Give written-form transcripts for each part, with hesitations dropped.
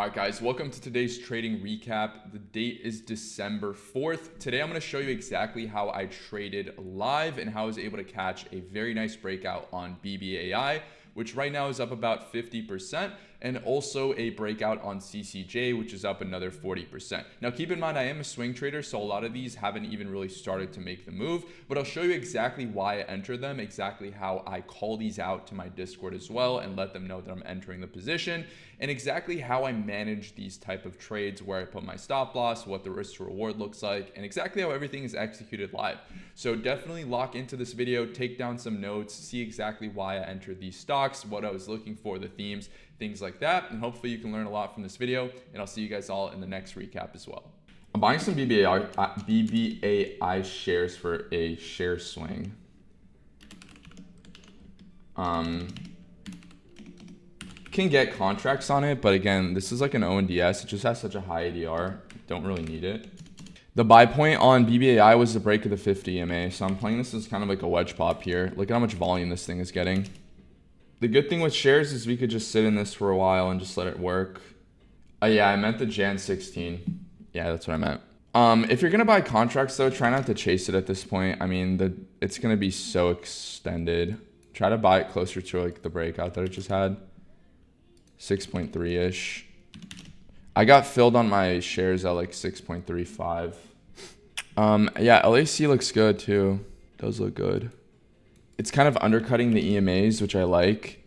All right, guys, welcome to today's trading recap. The date is December 4th. Today, I'm going to show you exactly how I traded live and how I was able to catch a very nice breakout on BBAI, which right now is up about 50%, and also a breakout on CCJ, which is up another 40%. Now, keep in mind, I am a swing trader, so a lot of these haven't even really started to make the move, but I'll show you exactly why I enter them, exactly how I call these out to my Discord as well and let them know that I'm entering the position, and exactly how I manage these type of trades, where I put my stop loss, what the risk to reward looks like, and exactly how everything is executed live. So definitely lock into this video, take down some notes, see exactly why I entered these stocks, what I was looking for, the themes, things like that, and hopefully you can learn a lot from this video, and I'll see you guys all in the next recap as well. I'm buying some BBAI shares for a share swing. Can get contracts on it, but again, this is like an ONDS. It just has such a high ADR. Don't really need it. The buy point on BBAI was the break of the 50 EMA, so I'm playing this as kind of like a wedge pop here. Look at how much volume this thing is getting. The good thing with shares is we could just sit in this for a while and just let it work. Yeah, I meant the Jan 16. Yeah, that's what I meant. If you're gonna buy contracts though, try not to chase it at this point. I mean, it's gonna be so extended. Try to buy it closer to like the breakout that it just had. 6.3-ish. I got filled on my shares at like 6.35. Yeah, LAC looks good too. Does look good. It's kind of undercutting the EMAs, which I like.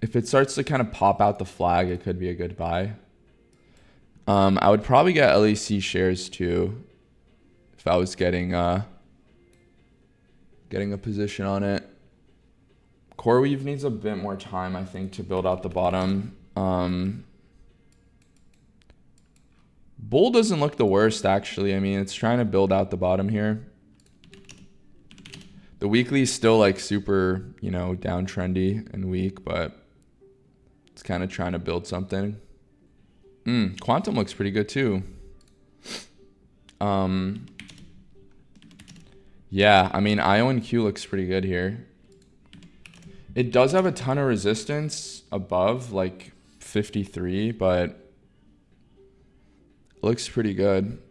If it starts to kind of pop out the flag, it could be a good buy. I would probably get LAC shares too if I was getting a position on it. CoreWeave needs a bit more time, I think, to build out the bottom. Bull doesn't look the worst, actually. I mean, it's trying to build out the bottom here. The weekly is still like super, downtrendy and weak, but it's kind of trying to build something. Quantum looks pretty good too. Yeah, I mean, IO and Q looks pretty good here. It does have a ton of resistance above, like 53, but it looks pretty good.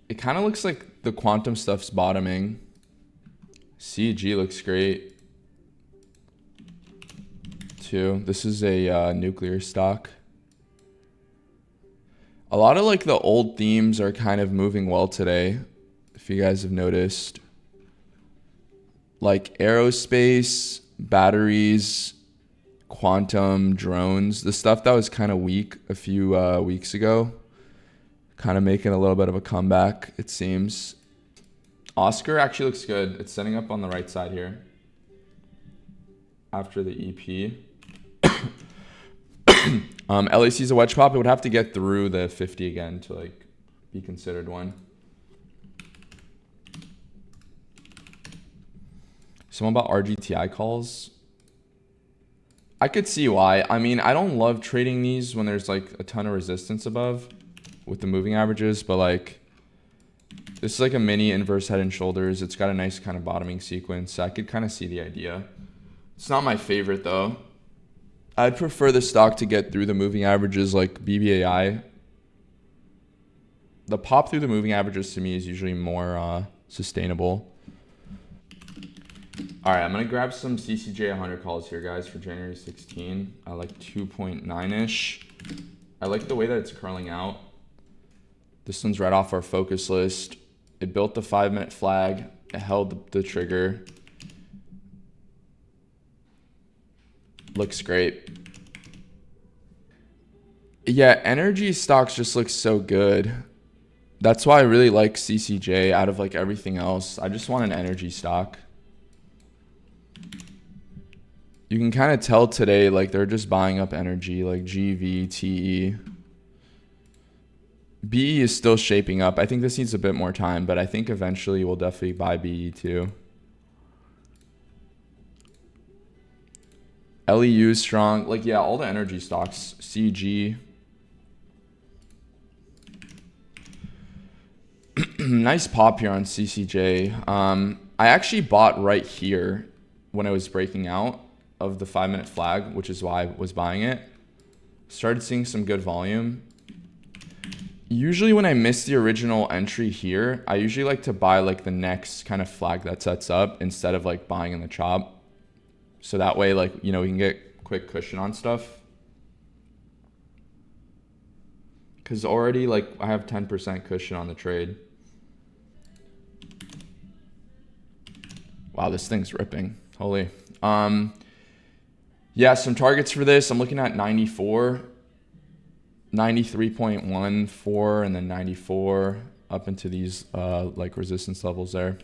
It kind of looks like the quantum stuff's bottoming. CG looks great too. This is a nuclear stock. A lot of like the old themes are kind of moving well today, if you guys have noticed. Like aerospace, batteries, quantum, drones, the stuff that was kind of weak a few weeks ago, kind of making a little bit of a comeback, it seems. Oscar actually looks good. It's setting up on the right side here after the EP. LAC is a wedge pop. It would have to get through the 50 again to like be considered one. Someone about RGTI calls. I could see why. I mean, I don't love trading these when there's like a ton of resistance above with the moving averages, but like this is like a mini inverse head and shoulders. It's got a nice kind of bottoming sequence. So I could kind of see the idea. It's not my favorite though. I'd prefer the stock to get through the moving averages like BBAI. The pop through the moving averages to me is usually more sustainable. All right, I'm going to grab some CCJ 100 calls here, guys, for January 16. I like 2.9-ish. I like the way that it's curling out. This one's right off our focus list. It built the 5-minute flag. It held the trigger. Looks great. Yeah, energy stocks just look so good. That's why I really like CCJ out of like everything else. I just want an energy stock. You can kind of tell today, like they're just buying up energy, like GV, TE. BE is still shaping up. I think this needs a bit more time, but I think eventually we'll definitely buy BE too. LEU is strong. Like, yeah, all the energy stocks. CG. Nice pop here on CCJ. I actually bought right here when I was breaking out of the 5-minute flag, which is why I was buying it. Started seeing some good volume. Usually when I miss the original entry here, I usually like to buy like the next kind of flag that sets up instead of like buying in the chop. So that way, like, you know, we can get quick cushion on stuff. Because already, like, I have 10% cushion on the trade. Wow, this thing's ripping. Holy. Yeah, some targets for this. I'm looking at 94, 93.14, and then 94 up into these like resistance levels there.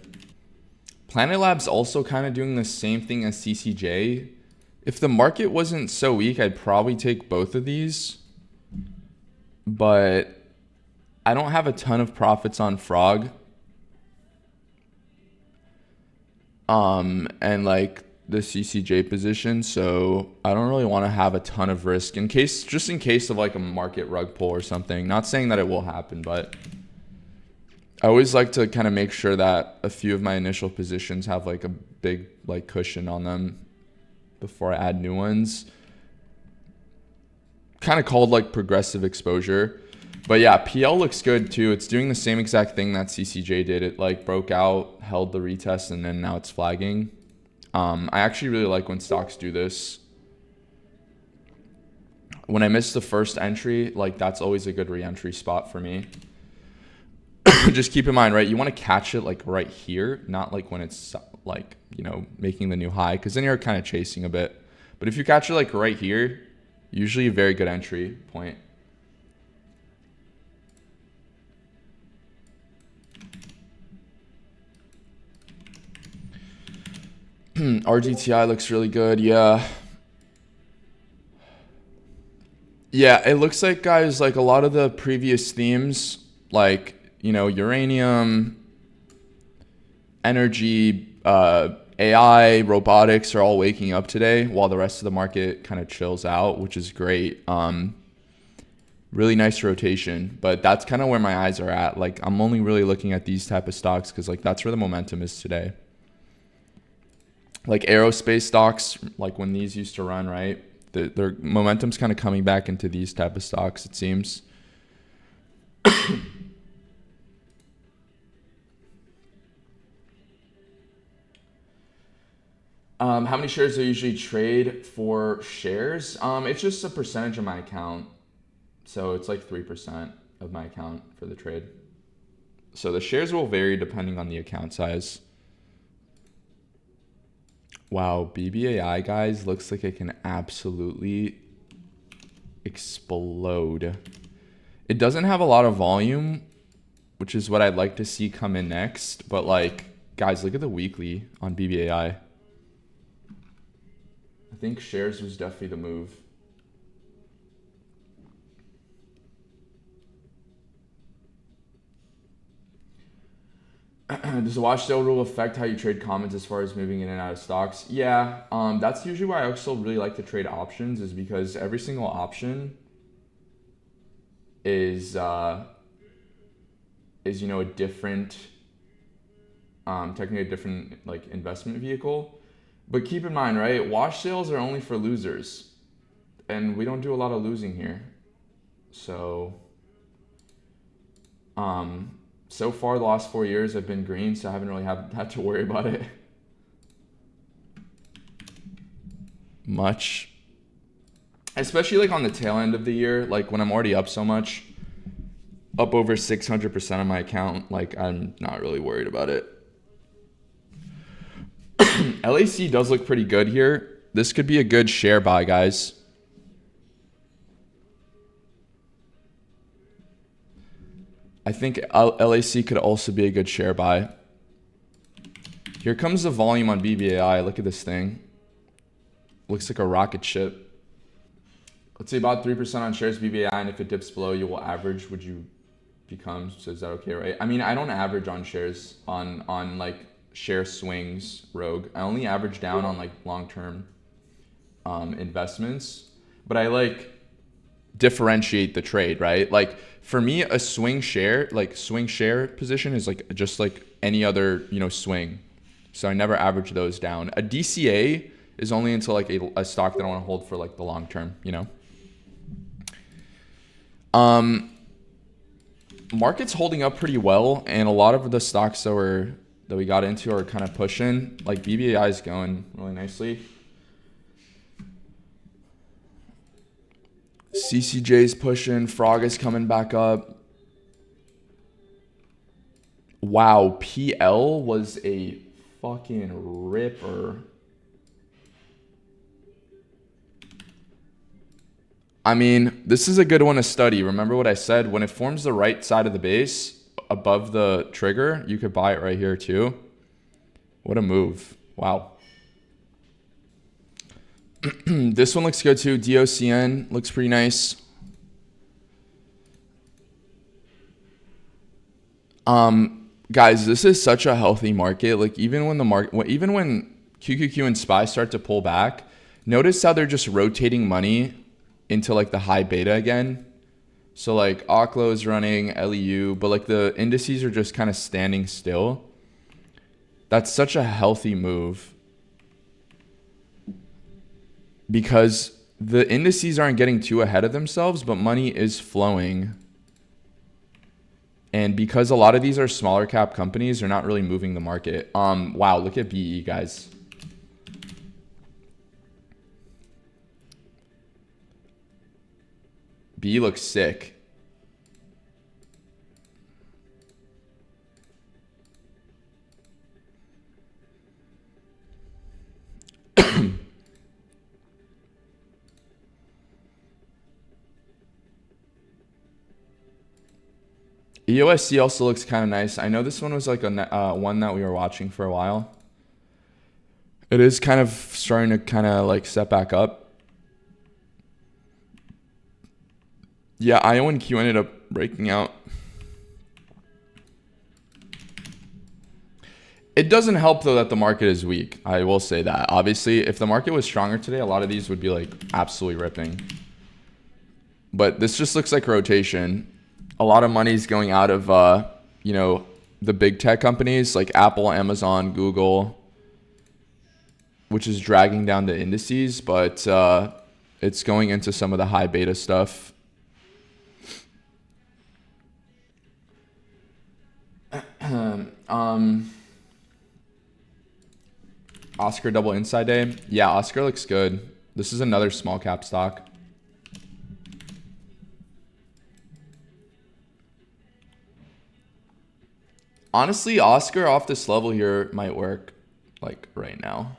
Planet Labs also kind of doing the same thing as CCJ. If the market wasn't so weak, I'd probably take both of these. But I don't have a ton of profits on Frog. And like the CCJ position, so I don't really want to have a ton of risk just in case of like a market rug pull or something. Not saying that it will happen, but I always like to kind of make sure that a few of my initial positions have like a big like cushion on them before I add new ones. Kind of called like progressive exposure. But yeah, PL looks good too. It's doing the same exact thing that CCJ did. It like broke out, held the retest, and then now it's flagging. I actually really like when stocks do this. When I miss the first entry, like that's always a good re-entry spot for me. Just keep in mind, right? You want to catch it like right here, not like when it's like, you know, making the new high, because then you're kind of chasing a bit. But if you catch it like right here, usually a very good entry point. RGTI looks really good. Yeah. Yeah, it looks like, guys, like a lot of the previous themes, like, you know, uranium, energy, AI, robotics are all waking up today while the rest of the market kind of chills out, which is great. Really nice rotation, but that's kind of where my eyes are at. Like, I'm only really looking at these type of stocks because like that's where the momentum is today. Like aerospace stocks, like when these used to run, right? Their momentum's kind of coming back into these type of stocks, it seems. How many shares do I usually trade for shares? It's just a percentage of my account. So it's like 3% of my account for the trade. So the shares will vary depending on the account size. Wow, BBAI, guys, looks like it can absolutely explode. It doesn't have a lot of volume, which is what I'd like to see come in next. But like, guys, look at the weekly on BBAI. I think shares was definitely the move. Does the watch sale rule affect how you trade comments as far as moving in and out of stocks? Yeah, that's usually why I also really like to trade options, is because every single option is you know, a different, technically a different like investment vehicle. But keep in mind, right, wash sales are only for losers, and we don't do a lot of losing here. So so far the last 4 years have been green, so I haven't really had to worry about it much, especially like on the tail end of the year, like when I'm already up so much, up over 600% of my account, like I'm not really worried about it. LAC does look pretty good here. This could be a good share buy, guys. I think LAC could also be a good share buy. Here comes the volume on BBAI. Look at this thing. Looks like a rocket ship. Let's say about 3% on shares BBAI, and if it dips below, you will average. Would you become? So is that okay, right? I mean, I don't average on shares on like share swings, Rogue. I only average down on like long-term investments, but I like differentiate the trade, right? Like for me, a swing share position is like just like any other, you know, swing. So I never average those down. A DCA is only until like a stock that I want to hold for like the long term, you know? Market's holding up pretty well, and a lot of the stocks that we got into are kind of pushing. Like BBAI is going really nicely. CCJ's pushing. Frog is coming back up. Wow, PL was a fucking ripper. I mean, this is a good one to study. Remember what I said? When it forms the right side of the base above the trigger, you could buy it right here too. What a move. Wow. This one looks good too. DOCN looks pretty nice. Guys, this is such a healthy market. Like even when QQQ and SPY start to pull back, notice how they're just rotating money into like the high beta again. So like Oklo is running LEU, but like the indices are just kind of standing still. That's such a healthy move because the indices aren't getting too ahead of themselves, but money is flowing. And because a lot of these are smaller cap companies, they're not really moving the market. Wow, look at BE, guys. B looks sick. EOSC also looks kind of nice. I know this one was like a one that we were watching for a while. It is kind of starting to kind of like set back up. Yeah, IO and Q ended up breaking out. It doesn't help though that the market is weak. I will say that. Obviously, if the market was stronger today, a lot of these would be like absolutely ripping. But this just looks like rotation. A lot of money's going out of, you know, the big tech companies like Apple, Amazon, Google, which is dragging down the indices, but it's going into some of the high beta stuff. Oscar double inside day. Yeah, Oscar looks good. This is another small cap stock. Honestly, Oscar off this level here might work like right now.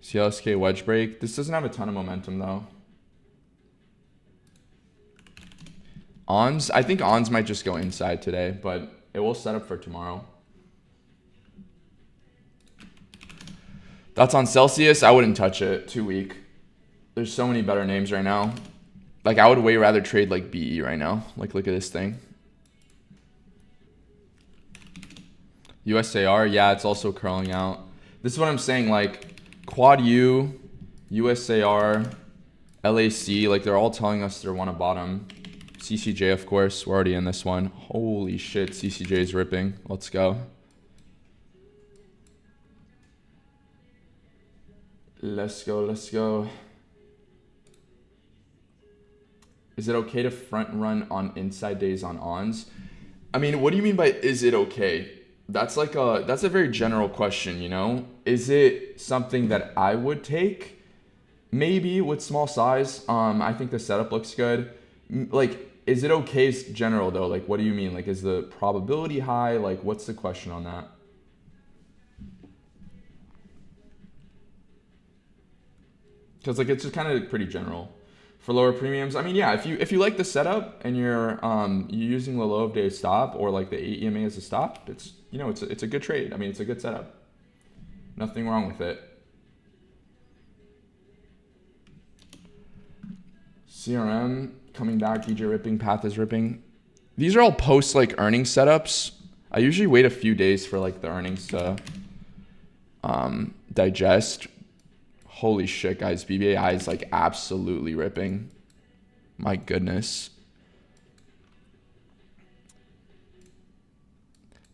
CLSK wedge break. This doesn't have a ton of momentum though. ONS, I think ONS might just go inside today, but it will set up for tomorrow. That's on Celsius. I wouldn't touch it. Too weak. There's so many better names right now. Like I would way rather trade like BE right now. Like look at this thing. USAR, yeah, it's also curling out. This is what I'm saying, like Quad U, USAR, LAC, like they're all telling us they want a bottom. CCJ, of course, we're already in this one. Holy shit, CCJ is ripping. Let's go. Let's go, let's go. Is it okay to front run on inside days on ONS? I mean, what do you mean by is it okay? That's a very general question, you know? Is it something that I would take? Maybe with small size. I think the setup looks good. Like, is it okay general though? Like, what do you mean? Like, is the probability high? Like, what's the question on that? Because like, it's just kind of pretty general. For lower premiums, I mean, yeah, if you like the setup and you're using the low of day stop or like the 8 EMA as a stop, it's, you know, it's a good trade. I mean, it's a good setup. Nothing wrong with it. CRM coming back, DJ ripping, Path is ripping. These are all post like earnings setups. I usually wait a few days for like the earnings to digest. Holy shit, guys. BBAI is like absolutely ripping. My goodness.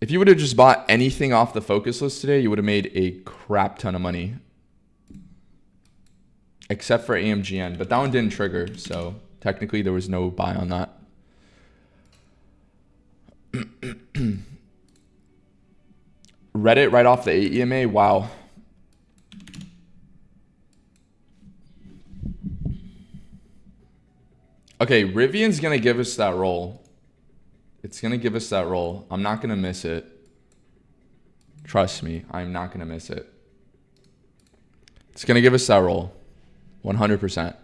If you would have just bought anything off the focus list today, you would have made a crap ton of money. Except for AMGN, but that one didn't trigger, so technically there was no buy on that. Reddit right off the 8 EMA, wow. Okay, Rivian's gonna give us that roll. It's gonna give us that roll. I'm not gonna miss it. Trust me, I'm not gonna miss it. It's gonna give us that roll. 100%.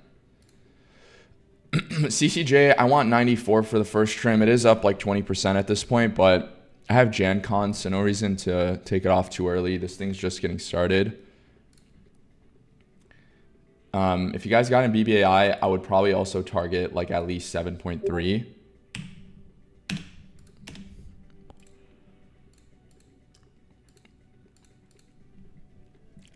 CCJ, I want 94 for the first trim. It is up like 20% at this point, but I have JanCon, so no reason to take it off too early. This thing's just getting started. If you guys got in BBAI, I would probably also target like at least 7.3.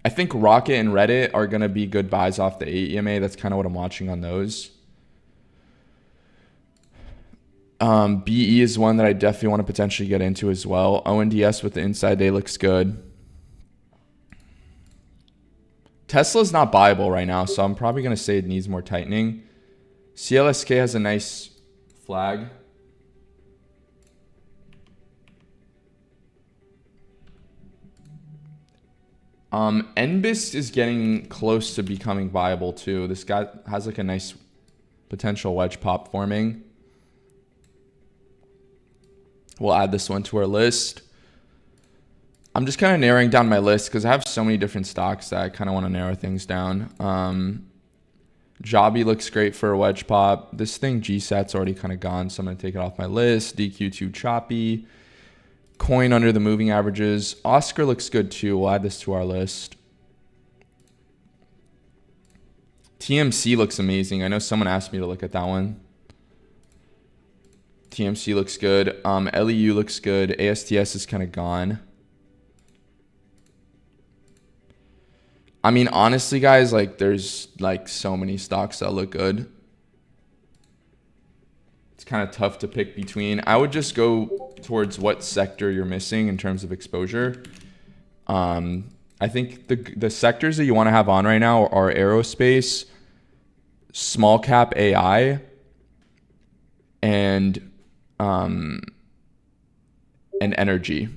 I think Rocket and Reddit are going to be good buys off the 8 EMA. That's kind of what I'm watching on those. BE is one that I definitely want to potentially get into as well. ONDS with the inside day looks good. Tesla's not buyable right now, so I'm probably going to say it needs more tightening. CLSK has a nice flag. NBIS is getting close to becoming viable too. This guy has like a nice potential wedge pop forming. We'll add this one to our list. I'm just kind of narrowing down my list because I have so many different stocks that I kind of want to narrow things down. Jobby looks great for a wedge pop. This thing GSAT's already kind of gone, so I'm going to take it off my list. DQ2 choppy. Coin under the moving averages. Oscar looks good too. We'll add this to our list. TMC looks amazing. I know someone asked me to look at that one. TMC looks good. LEU looks good. ASTS is kind of gone. I mean, honestly, guys, like there's like so many stocks that look good. It's kind of tough to pick between. I would just go towards what sector you're missing in terms of exposure. I think the sectors that you want to have on right now are aerospace, small cap AI, and energy.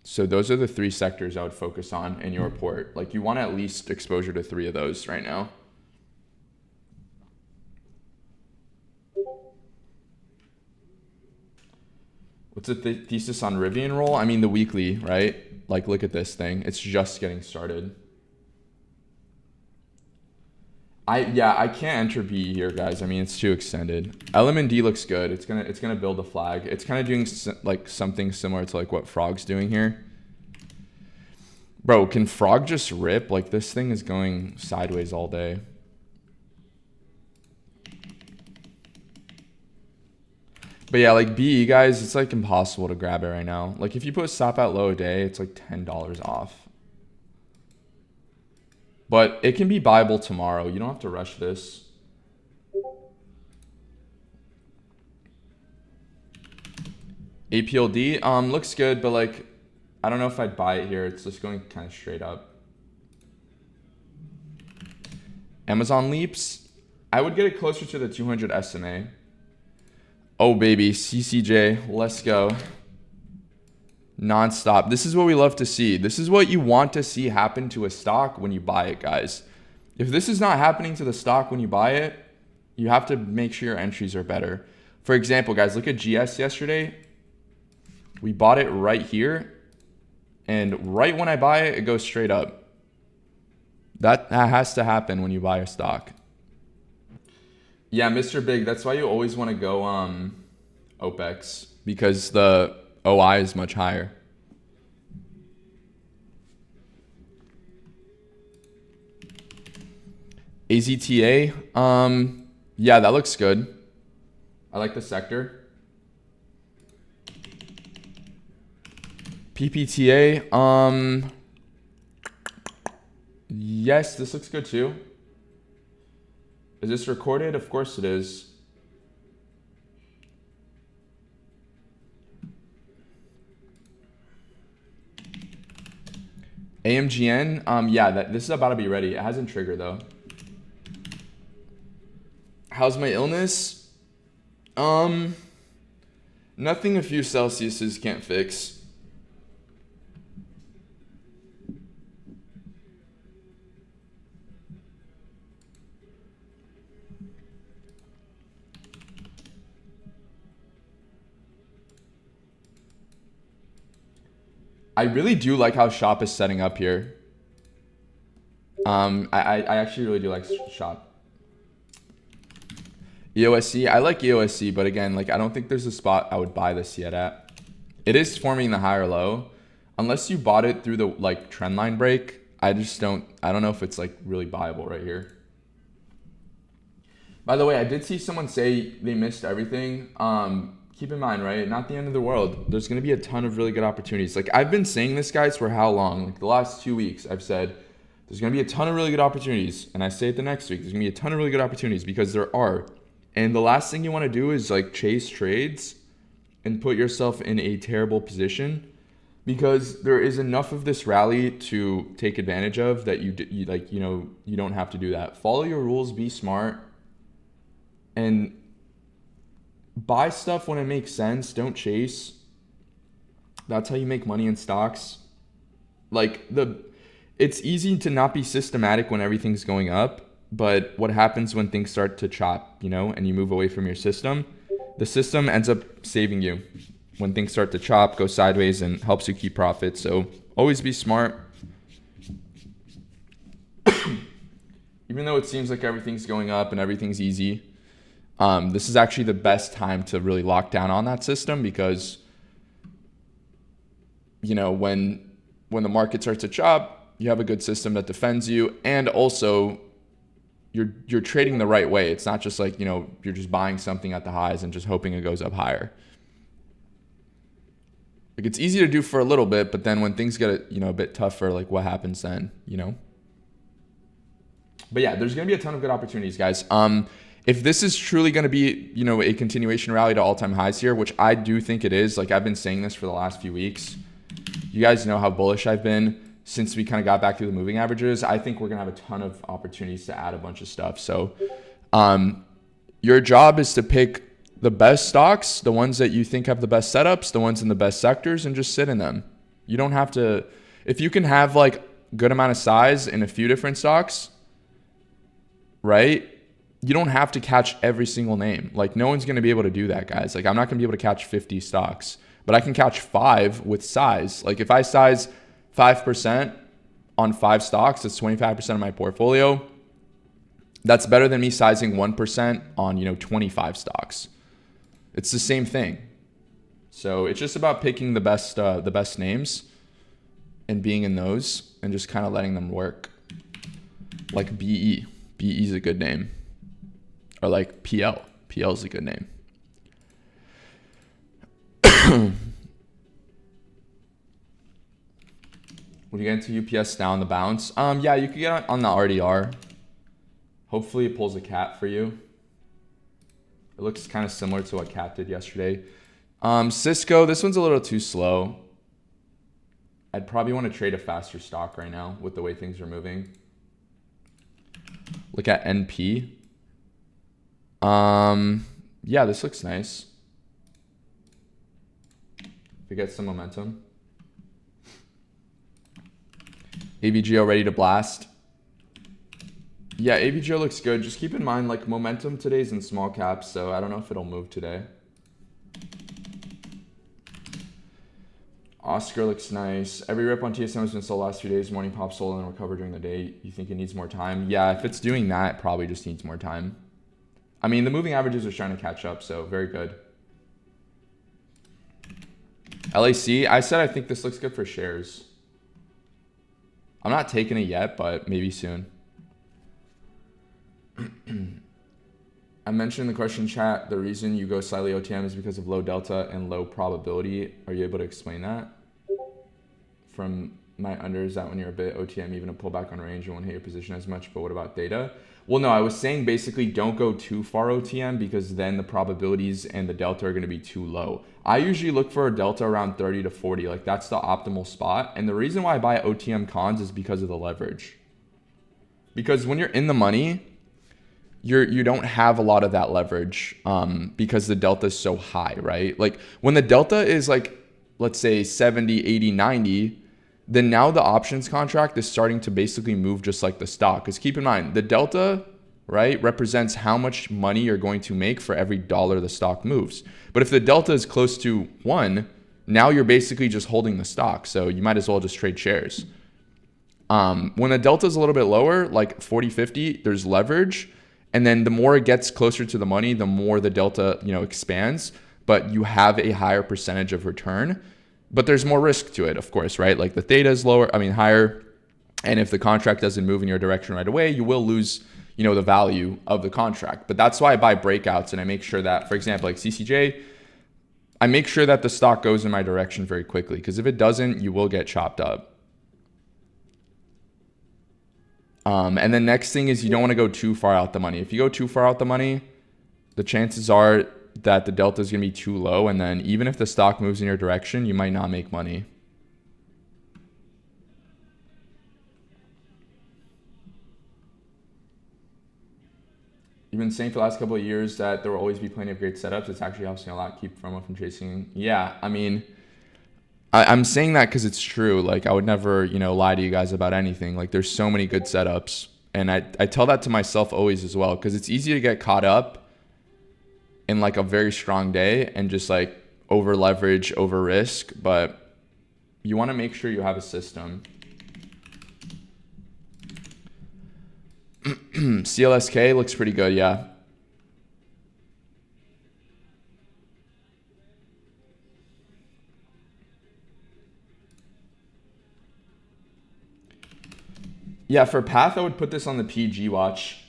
So those are the three sectors I would focus on in your report. Like you want at least exposure to 3 of those right now. What's the thesis on Rivian roll? I mean, the weekly, right? Like, look at this thing. It's just getting started. I can't enter B here, guys. I mean, it's too extended. LMND looks good. It's gonna build a flag. It's kind of doing like something similar to like what Frog's doing here. Bro, can Frog just rip? Like this thing is going sideways all day. But yeah, like BE guys, it's like impossible to grab it right now. Like if you put stop at low a day, it's like $10 off. But it can be buyable tomorrow. You don't have to rush this. APLD looks good, but like I don't know if I'd buy it here. It's just going kind of straight up. Amazon leaps. I would get it closer to the 200 SMA. Oh baby, CCJ, let's go. Non-stop. This is what we love to see. This is what you want to see happen to a stock when you buy it, guys. If this is not happening to the stock when you buy it, you have to make sure your entries are better. For example, guys, look at GS yesterday. We bought it right here. And right when I buy it, it goes straight up. That has to happen when you buy a stock. Yeah, Mr. Big, that's why you always want to go OPEX. Because the OI is much higher. AZTA, yeah, that looks good. I like the sector. PPTA, yes, this looks good too. Is this recorded? Of course it is. AMGN, yeah, this is about to be ready. It hasn't triggered though. How's my illness? Nothing a few Celsiuses can't fix. I really do like how Shop is setting up here. I actually really do like Shop. EOSC, I like EOSC, but again, like I don't think there's a spot I would buy this yet at. It is forming the higher low. Unless you bought it through the like trend line break, I don't know if it's like really buyable right here. By the way, I did see someone say they missed everything. Keep in mind, right? Not the end of the world. There's going to be a ton of really good opportunities. Like I've been saying this, guys, for how long? Like the last 2 weeks, I've said there's going to be a ton of really good opportunities. And I say it the next week, there's going to be a ton of really good opportunities because there are. And the last thing you want to do is like chase trades and put yourself in a terrible position because there is enough of this rally to take advantage of that you don't have to do that. Follow your rules, be smart, and buy stuff when it makes sense. Don't chase. That's how you make money in stocks. It's easy to not be systematic when everything's going up, but what happens when things start to chop, and you move away from your system? The system ends up saving you when things start to chop, go sideways, and helps you keep profit. So always be smart. Even though it seems like everything's going up and everything's easy, this is actually the best time to really lock down on that system because, when the market starts to chop, you have a good system that defends you, and also you're trading the right way. It's not just like, you're just buying something at the highs and just hoping it goes up higher. Like it's easy to do for a little bit, but then when things get, a bit tougher, like what happens then, But yeah, there's going to be a ton of good opportunities, guys. If this is truly going to be, a continuation rally to all-time highs here, which I do think it is, like I've been saying this for the last few weeks. You guys know how bullish I've been since we kind of got back through the moving averages. I think we're going to have a ton of opportunities to add a bunch of stuff. So your job is to pick the best stocks, the ones that you think have the best setups, the ones in the best sectors, and just sit in them. You don't have to, if you can have like good amount of size in a few different stocks, right? You don't have to catch every single name. Like no one's going to be able to do that, guys. Like I'm not going to be able to catch 50 stocks, but I can catch 5 with size. Like if I size 5% on 5 stocks, that's 25% of my portfolio. That's better than me sizing 1% on, 25 stocks. It's the same thing. So it's just about picking the best names and being in those and just kind of letting them work. Like BE. BE is a good name. Or like PL. PL is a good name. Would you get into UPS now on the bounce? Yeah, you could get on the RDR. Hopefully it pulls a cat for you. It looks kind of similar to what Cat did yesterday. Cisco, this one's a little too slow. I'd probably want to trade a faster stock right now with the way things are moving. Look at NP. Yeah, this looks nice. If it gets some momentum. AVGO ready to blast. Yeah, AVGO looks good. Just keep in mind, like momentum today's in small caps, so I don't know if it'll move today. Oscar looks nice. Every rip on TSM has been sold last 2 days. Morning pop sold and recovered during the day. You think it needs more time? Yeah, if it's doing that, it probably just needs more time. I mean, the moving averages are trying to catch up, so very good. LAC, I said I think this looks good for shares. I'm not taking it yet, but maybe soon. I mentioned in the question chat, the reason you go slightly OTM is because of low delta and low probability. Are you able to explain that? From my under is that when you're a bit OTM, even a pullback on range, you won't hit your position as much, but what about data? Well, no, I was saying basically don't go too far OTM because then the probabilities and the delta are going to be too low. I usually look for a delta around 30 to 40. Like that's the optimal spot. And the reason why I buy OTM cons is because of the leverage. Because when you're in the money, you don't have a lot of that leverage because the delta is so high, right? Like when the delta is like, let's say 70, 80, 90, then now the options contract is starting to basically move just like the stock. Because keep in mind, the delta, right, represents how much money you're going to make for every dollar the stock moves. But if the delta is close to 1, now you're basically just holding the stock. So you might as well just trade shares. When the delta is a little bit lower, like 40, 50, there's leverage. And then the more it gets closer to the money, the more the delta, expands, but you have a higher percentage of return. But there's more risk to it, of course, right? Like the theta is higher. And if the contract doesn't move in your direction right away, you will lose, the value of the contract. But that's why I buy breakouts and I make sure that, for example, like CCJ, I make sure that the stock goes in my direction very quickly because if it doesn't, you will get chopped up. And the next thing is you don't want to go too far out the money. If you go too far out the money, the chances are that the delta is going to be too low. And then even if the stock moves in your direction, you might not make money. You've been saying for the last couple of years that there will always be plenty of great setups. It's actually helps me a lot keep FOMO from chasing. Yeah, I mean, I'm saying that because it's true. Like I would never, lie to you guys about anything. Like there's so many good setups. And I tell that to myself always as well because it's easy to get caught up in like a very strong day and just like over leverage, over risk, but you want to make sure you have a system. CLSK looks pretty good, yeah. Yeah, for Path, I would put this on the PG watch.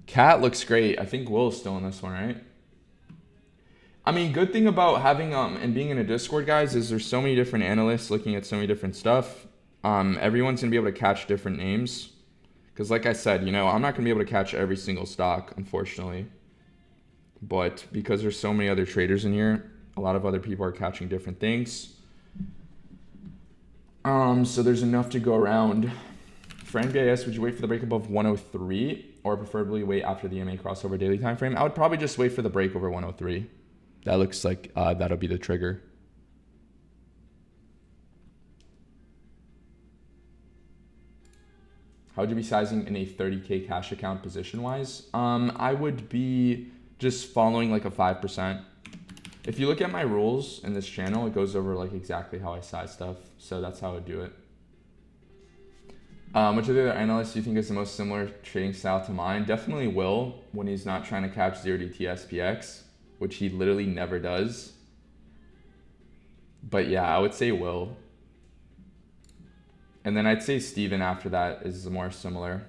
Cat looks great. I think Will's still in this one, right? I mean, good thing about having and being in a Discord, guys, is there's so many different analysts looking at so many different stuff. Everyone's gonna be able to catch different names. Because like I said, I'm not gonna be able to catch every single stock, unfortunately. But because there's so many other traders in here, a lot of other people are catching different things. So there's enough to go around. For NBIS, would you wait for the break above 103 or preferably wait after the EMA crossover daily time frame? I would probably just wait for the break over 103. That looks like that'll be the trigger. How would you be sizing in a 30K cash account position-wise? I would be just following like a 5%. If you look at my rules in this channel, it goes over like exactly how I size stuff. So that's how I would do it. Which of the other analysts do you think is the most similar trading style to mine? Definitely Will when he's not trying to catch 0DT SPX, which he literally never does. But yeah, I would say Will. And then I'd say Steven after that is more similar.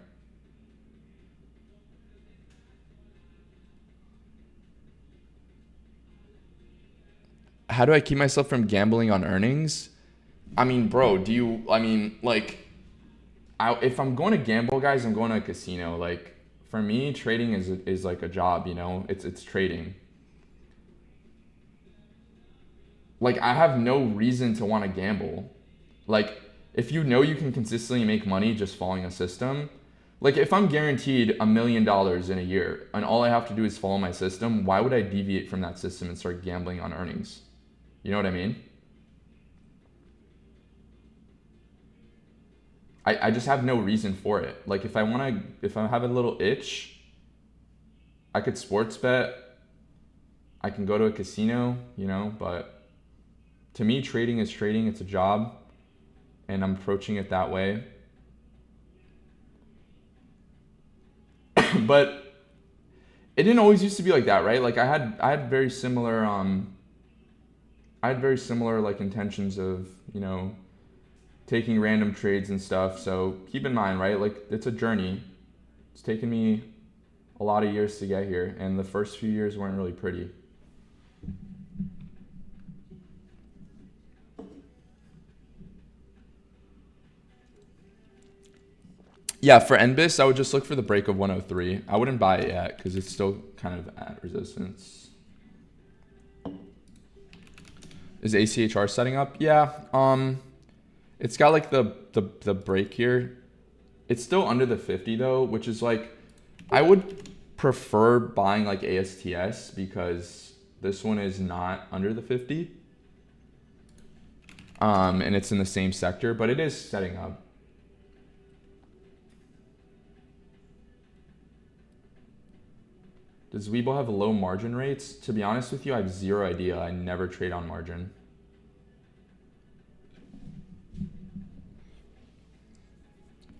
How do I keep myself from gambling on earnings? I mean, bro, if I'm going to gamble, guys, I'm going to a casino. Like, for me, trading is like a job, it's trading. Like, I have no reason to want to gamble. Like, if you can consistently make money just following a system, like if I'm guaranteed $1 million in a year and all I have to do is follow my system, why would I deviate from that system and start gambling on earnings? You know what I mean? I just have no reason for it. Like if I have a little itch, I could sports bet. I can go to a casino, but to me, trading is trading. It's a job and I'm approaching it that way. But it didn't always used to be like that, right? Like I had very similar like intentions of, taking random trades and stuff. So keep in mind, right? Like it's a journey. It's taken me a lot of years to get here, and the first few years weren't really pretty. Yeah, for NBIS, I would just look for the break of 103. I wouldn't buy it yet because it's still kind of at resistance. Is ACHR setting up? Yeah. It's got like the break here. It's still under the 50 though, which is like, I would prefer buying like ASTS because this one is not under the 50. And it's in the same sector, but it is setting up. Does Webull have low margin rates? To be honest with you, I have zero idea. I never trade on margin.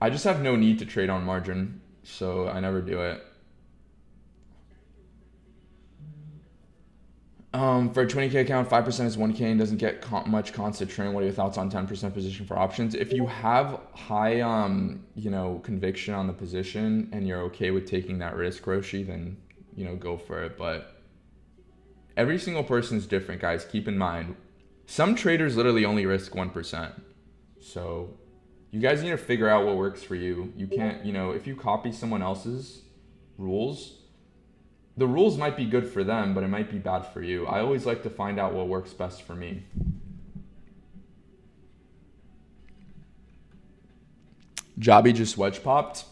I just have no need to trade on margin, so I never do it. For a 20K account, 5% is 1K and doesn't get much constant trend. What are your thoughts on 10% position for options? If you have high, conviction on the position and you're okay with taking that risk, Roshi, then, go for it. But every single person is different, guys. Keep in mind, some traders literally only risk 1%. So you guys need to figure out what works for you. You can't, if you copy someone else's rules, the rules might be good for them, but it might be bad for you. I always like to find out what works best for me. Jobby just wedge popped.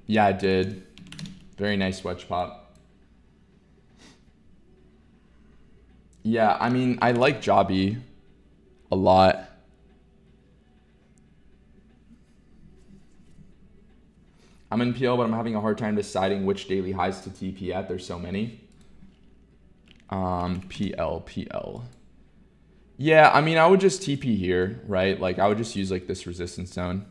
Yeah, it did. Very nice wedge pop. Yeah, I mean, I like Jobby a lot. I'm in PL, but I'm having a hard time deciding which daily highs to TP at. There's so many. PL. Yeah, I mean, I would just TP here, right? Like, I would just use like this resistance zone.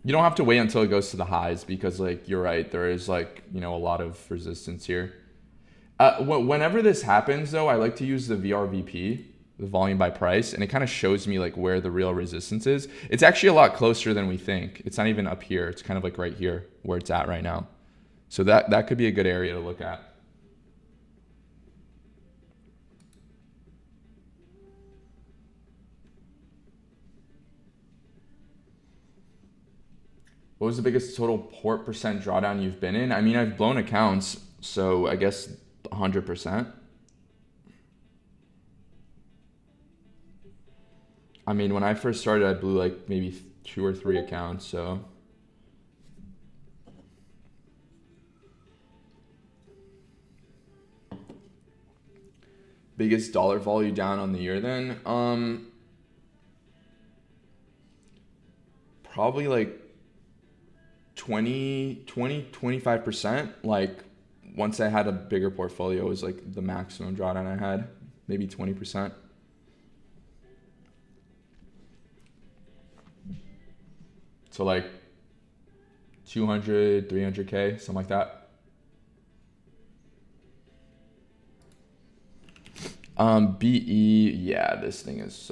You don't have to wait until it goes to the highs because, like, you're right. There is like, a lot of resistance here. Whenever this happens, though, I like to use the VRVP, the volume by price, and it kind of shows me like where the real resistance is. It's actually a lot closer than we think. It's not even up here. It's kind of like right here where it's at right now. So that could be a good area to look at. What was the biggest total port percent drawdown you've been in? I mean, I've blown accounts, so I guess 100%. I mean, when I first started, I blew like maybe 2 or 3 accounts, so. Biggest dollar volume down on the year then? Probably like 25%. Like once I had a bigger portfolio, it was like the maximum drawdown I had, maybe 20%. So like 200, 300K, something like that. BE, yeah, this thing is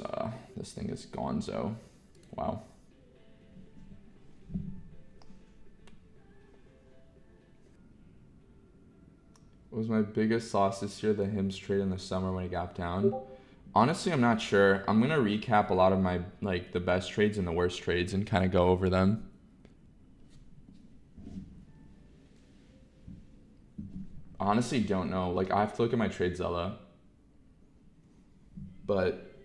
gonzo. Wow. What was my biggest loss this year? The HIMS trade in the summer when it gapped down. Honestly, I'm not sure. I'm gonna recap a lot of my like the best trades and the worst trades and kind of go over them. Honestly, don't know. Like I have to look at my TradeZella. But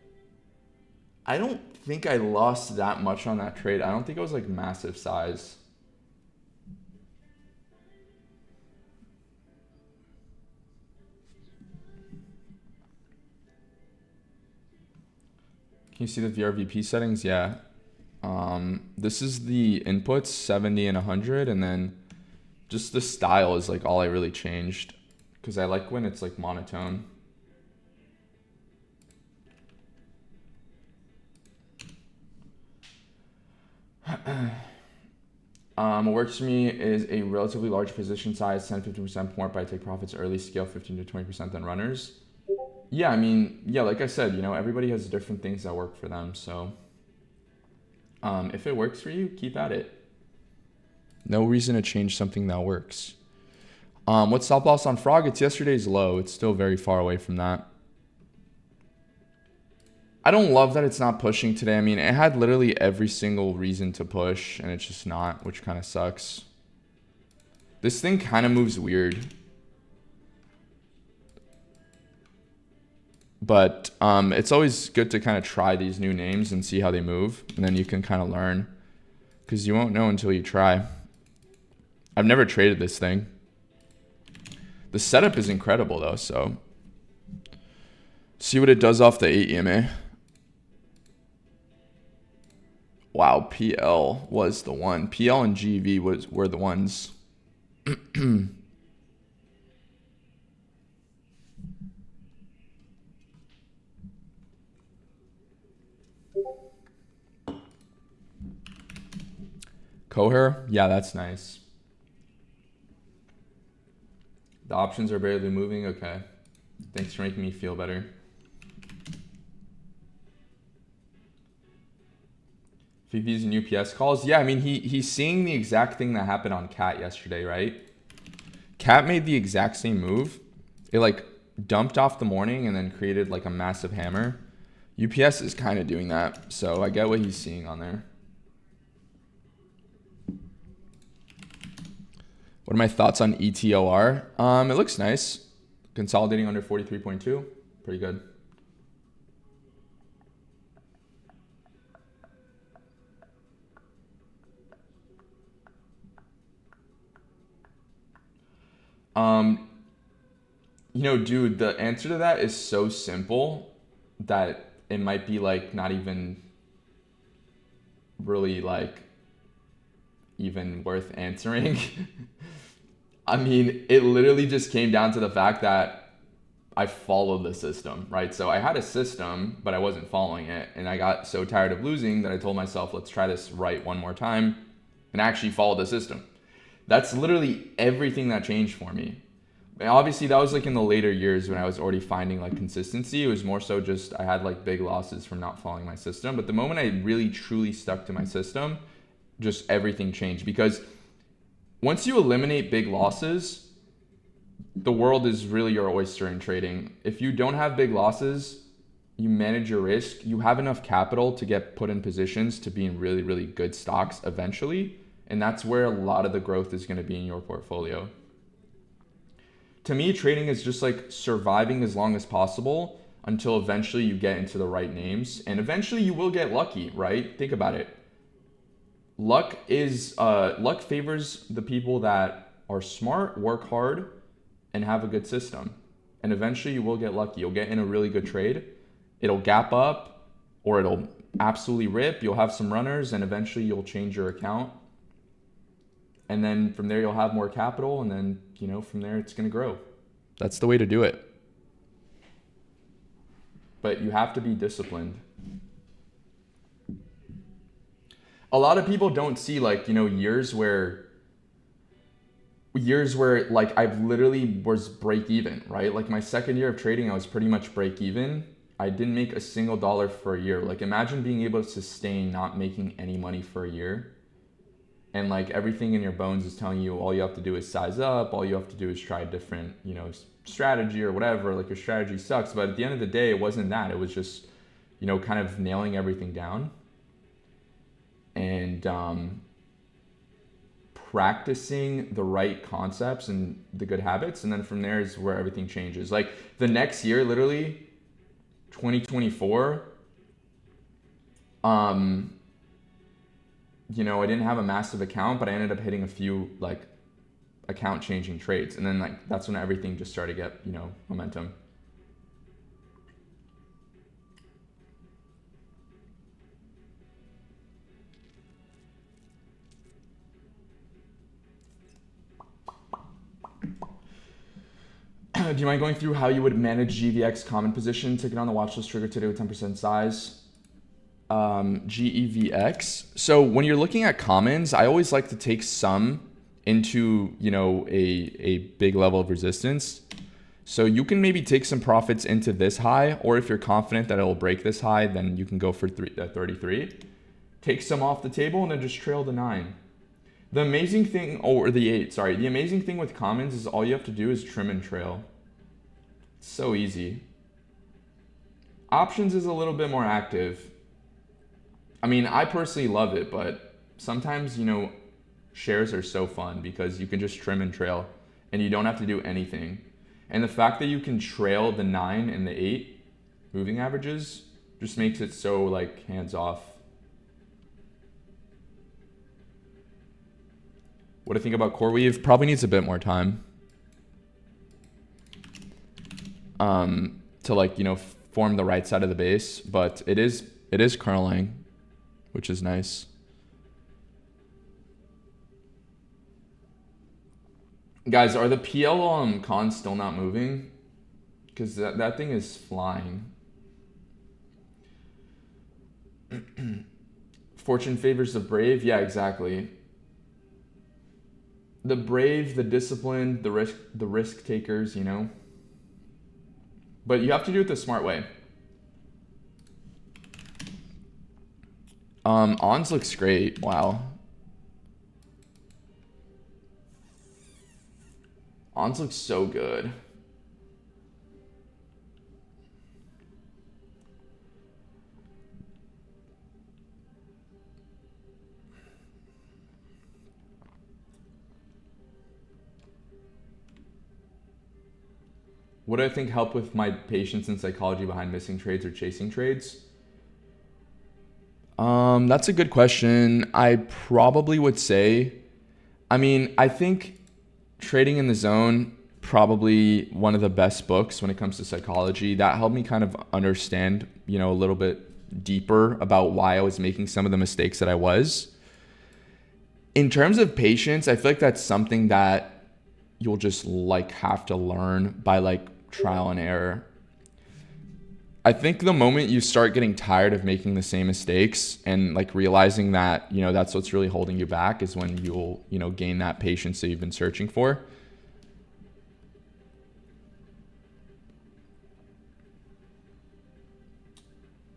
I don't think I lost that much on that trade. I don't think it was like massive size. Can you see the VRVP settings? Yeah. This is the inputs, 70 and 100, and then just the style is like all I really changed because I like when it's like monotone. What works for me is a relatively large position size, 10-15% more, but I take profits early, scale 15 to 20% than runners. Yeah, I mean, yeah, like I said, everybody has different things that work for them. So if it works for you, keep at it. No reason to change something that works. What's stop loss on Frog? It's yesterday's low. It's still very far away from that. I don't love that it's not pushing today. I mean, it had literally every single reason to push, and it's just not, which kind of sucks. This thing kind of moves weird. But it's always good to kind of try these new names and see how they move. And then you can kind of learn. Because you won't know until you try. I've never traded this thing. The setup is incredible though, so. See what it does off the 8 EMA. Wow, PL was the one. PL and GV were the ones. Coher? Yeah, that's nice. The options are barely moving. Okay. Thanks for making me feel better. If he's using UPS calls, yeah, I mean, he's seeing the exact thing that happened on Cat yesterday, right? Cat made the exact same move. It like dumped off the morning and then created like a massive hammer. UPS is kind of doing that, so I get what he's seeing on there. What are my thoughts on ETOR? It looks nice. Consolidating under 43.2. Pretty good. You know, dude, the answer to that is so simple that it might be like not even really like even worth answering. I mean, it literally just came down to the fact that I followed the system, right? So I had a system, but I wasn't following it. And I got so tired of losing that I told myself, let's try this right one more time and actually follow the system. That's literally everything that changed for me. And obviously that was like in the later years when I was already finding like consistency. It was more so just I had like big losses from not following my system. But the moment I really truly stuck to my system, just everything changed. Because once you eliminate big losses, the world is really your oyster in trading. If you don't have big losses, you manage your risk, you have enough capital to get put in positions to be in really, really good stocks eventually. And that's where a lot of the growth is going to be in your portfolio. To me, trading is just like surviving as long as possible until eventually you get into the right names. And eventually you will get lucky, right? Think about it. Luck favors the people that are smart, work hard, and have a good system. And eventually you will get lucky. You'll get in a really good trade. It'll gap up or it'll absolutely rip. You'll have some runners and eventually you'll change your account. And then from there you'll have more capital and then, you know, from there it's going to grow. That's the way to do it. But you have to be disciplined. A lot of people don't see like, you know, years where like I've literally was break even, right? Like my second year of trading, I was pretty much break even. I didn't make a single dollar for a year. Like imagine being able to sustain not making any money for a year. And like everything in your bones is telling you all you have to do is size up. All you have to do is try a different, you know, strategy or whatever. Like your strategy sucks. But at the end of the day, it wasn't that. It was just, you know, kind of nailing everything down. And practicing the right concepts and the good habits. And then from there is where everything changes. Like the next year, literally 2024, you know, I didn't have a massive account, but I ended up hitting a few like account changing trades. And then like, that's when everything just started to get, you know, momentum. Do you mind going through how you would manage GVX common position? Take it on the watch list trigger today with 10% size. GEVX. So when you're looking at commons, I always like to take some into, you know, a big level of resistance. So you can maybe take some profits into this high, or if you're confident that it will break this high, then you can go for 33. Take some off the table and then just trail the 9. The amazing thing, or the 8, sorry. The amazing thing with commons is all you have to do is trim and trail. It's so easy. Options is a little bit more active. I mean, I personally love it, but sometimes, shares are so fun because you can just trim and trail and you don't have to do anything. And the fact that you can trail the 9 and the 8 moving averages just makes it so like hands off. What do I think about CoreWeave? Probably needs a bit more time. To like, form the right side of the base, but it is kernelling, which is nice. Guys, are the PL cons still not moving? Because that thing is flying. Fortune favors the brave. Yeah, exactly. The brave, the disciplined, the risk takers, But you have to do it the smart way. Ons looks great. Wow. Ons looks so good. What do I think helped with my patience and psychology behind missing trades or chasing trades? That's a good question. I probably would say, I think Trading in the Zone, probably one of the best books when it comes to psychology. That helped me kind of understand, a little bit deeper about why I was making some of the mistakes that I was. In terms of patience, I feel like that's something that you'll just like have to learn by like trial and error. I think the moment you start getting tired of making the same mistakes and like realizing that, that's what's really holding you back is when you'll, gain that patience that you've been searching for.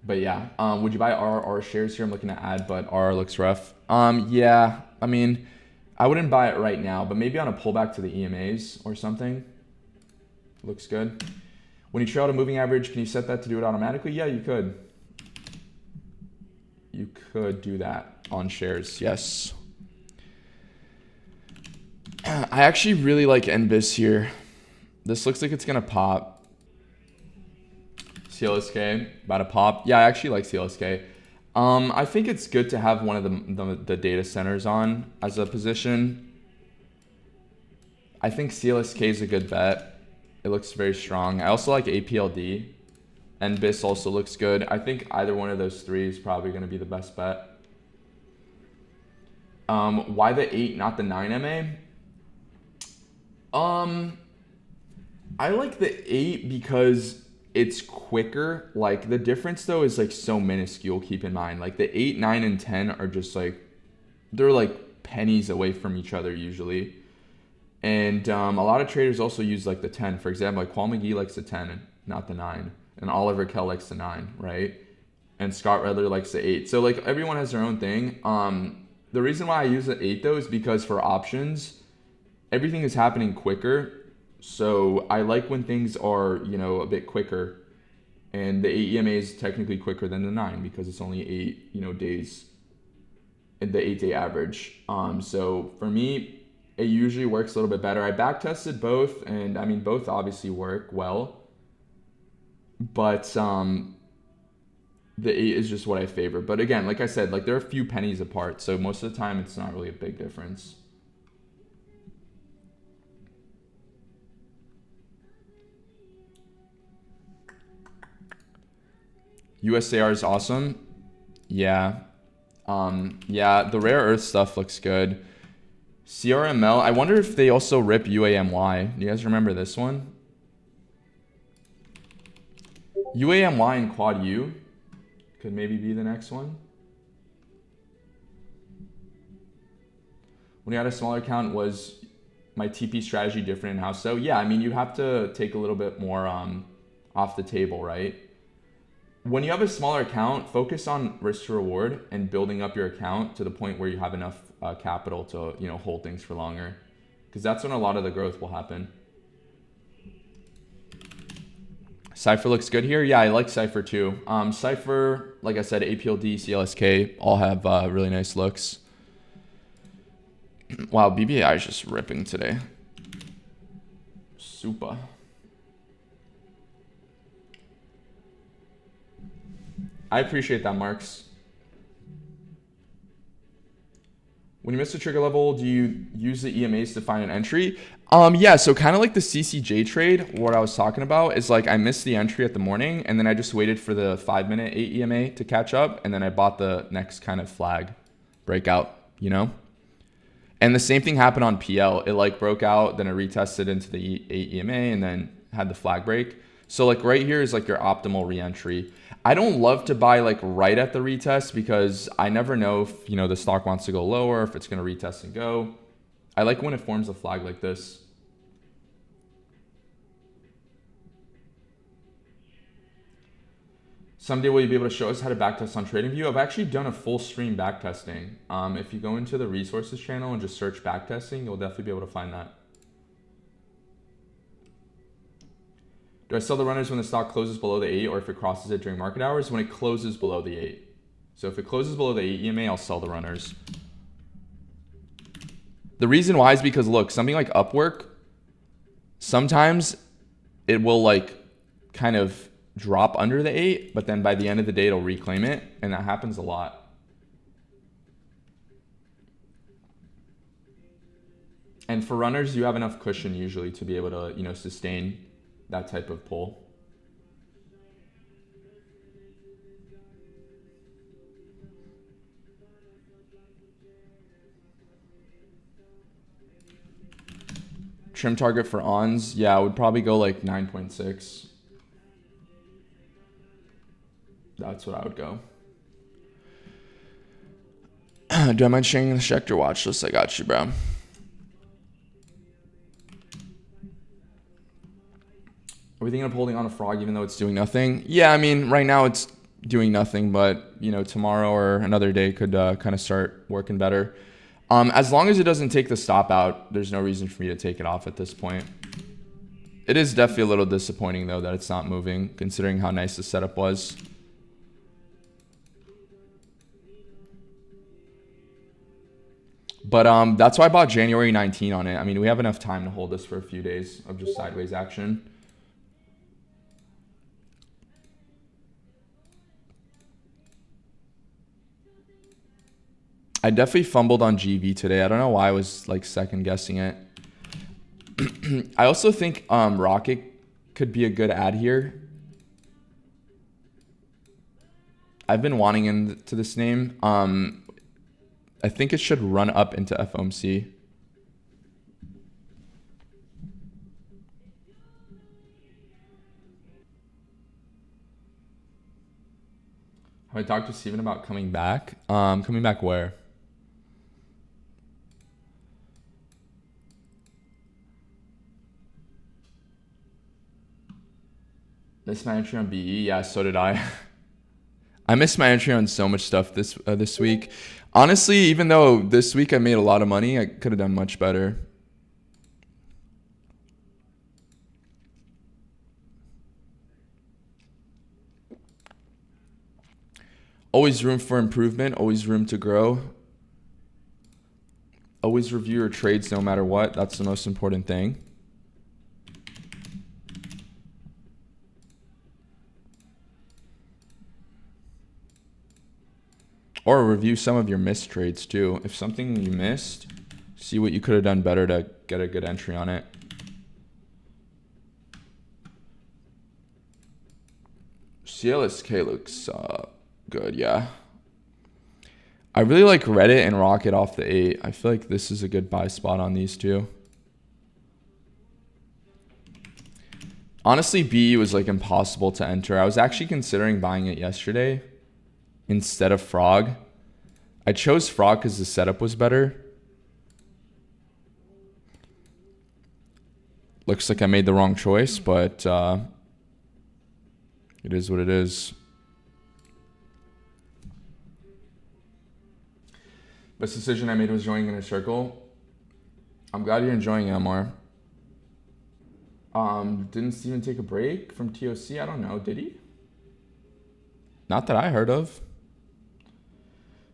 But yeah, would you buy RR shares here? I'm looking to add, but RR looks rough. Yeah, I wouldn't buy it right now, but maybe on a pullback to the EMAs or something. Looks good. When you trail a moving average, can you set that to do it automatically? Yeah, you could. You could do that on shares, yes. I actually really like NBIS here. This looks like it's gonna pop. CLSK, about to pop. Yeah, I actually like CLSK. I think it's good to have one of the data centers on as a position. I think CLSK is a good bet. It looks very strong. I also like APLD. NBIS also looks good. I think either one of those three is probably going to be the best bet. Why the 8, not the 9 MA? I like the 8 because it's quicker. Like the difference though is like so minuscule, keep in mind. Like the 8, 9, and 10 are just like, they're like pennies away from each other usually. And a lot of traders also use like the 10. For example, like Paul McGee likes the 10, not the 9. And Oliver Kell likes the 9, right? And Scott Redler likes the 8. So like everyone has their own thing. The reason why I use the 8 though is because for options, everything is happening quicker. So I like when things are, a bit quicker. And the 8 EMA is technically quicker than the 9 because it's only 8, days in the 8-day average. So for me, it usually works a little bit better. I back tested both, and both obviously work well. But the 8 is just what I favor. But again, like I said, like they're a few pennies apart, so most of the time it's not really a big difference. USAR is awesome. Yeah. Yeah, the rare earth stuff looks good. CRML, I wonder if they also rip UAMY. Do you guys remember this one? UAMY and Quad U could maybe be the next one. When you had a smaller account, was my TP strategy different in house? So yeah, you have to take a little bit more off the table, right? When you have a smaller account, focus on risk to reward and building up your account to the point where you have enough capital to hold things for longer, because that's when a lot of the growth will happen. Cypher looks good here. Yeah, I like Cypher too. Cypher, like I said, APLD, CLSK all have really nice looks. Wow, BBAI is just ripping today. Super. I appreciate that, Marks. When you miss a trigger level, do you use the EMAs to find an entry? Yeah, so kind of like the CCJ trade, what I was talking about is like I missed the entry at the morning and then I just waited for the 5-minute 8 EMA to catch up and then I bought the next kind of flag breakout, you know? And the same thing happened on PL. It like broke out, then it retested into the 8 EMA and then had the flag break. So like right here is like your optimal reentry. I don't love to buy like right at the retest because I never know if, you know, the stock wants to go lower, if it's going to retest and go. I like when it forms a flag like this. Someday will you be able to show us how to backtest on TradingView? I've actually done a full stream backtesting. If you go into the resources channel and just search backtesting, you'll definitely be able to find that. Do I sell the runners when the stock closes below the 8 or if it crosses it during market hours? When it closes below the 8. So if it closes below the 8 EMA, I'll sell the runners. The reason why is because look, something like Upwork, sometimes it will like kind of drop under the 8, but then by the end of the day, it'll reclaim it. And that happens a lot. And for runners, you have enough cushion usually to be able to, you know, sustain that type of pull. Trim target for ons, yeah, I would probably go like 9.6. That's what I would go. Do I mind sharing the Schecter watch list? I got you, bro. Are we thinking of holding on a frog even though it's doing nothing? Yeah, I mean, right now it's doing nothing, but you know, tomorrow or another day could kind of start working better. As long as it doesn't take the stop out, there's no reason for me to take it off at this point. It is definitely a little disappointing though that it's not moving, considering how nice the setup was. But that's why I bought January 19 on it. I mean, we have enough time to hold this for a few days of just sideways action. I definitely fumbled on GV today. I don't know why I was like second guessing it. I also think Rocket could be a good ad here. I've been wanting into this name. I think it should run up into FOMC. Have I talked to Steven about coming back? Coming back where? Missed my entry on BE. Yeah, so did I. I missed my entry on so much stuff this week. Honestly, even though this week I made a lot of money, I could have done much better. Always room for improvement. Always room to grow. Always review your trades no matter what. That's the most important thing. Or review some of your missed trades too. If something you missed, see what you could have done better to get a good entry on it. CLSK looks good, yeah. I really like Reddit and Rocket off the 8. I feel like this is a good buy spot on these two. Honestly, B was like impossible to enter. I was actually considering buying it yesterday instead of Frog. I chose Frog because the setup was better. Looks like I made the wrong choice, but it is what it is. Best decision I made was joining Inner Circle. I'm glad you're enjoying it, Amar. Didn't Steven take a break from TOC? I don't know. Did he? Not that I heard of.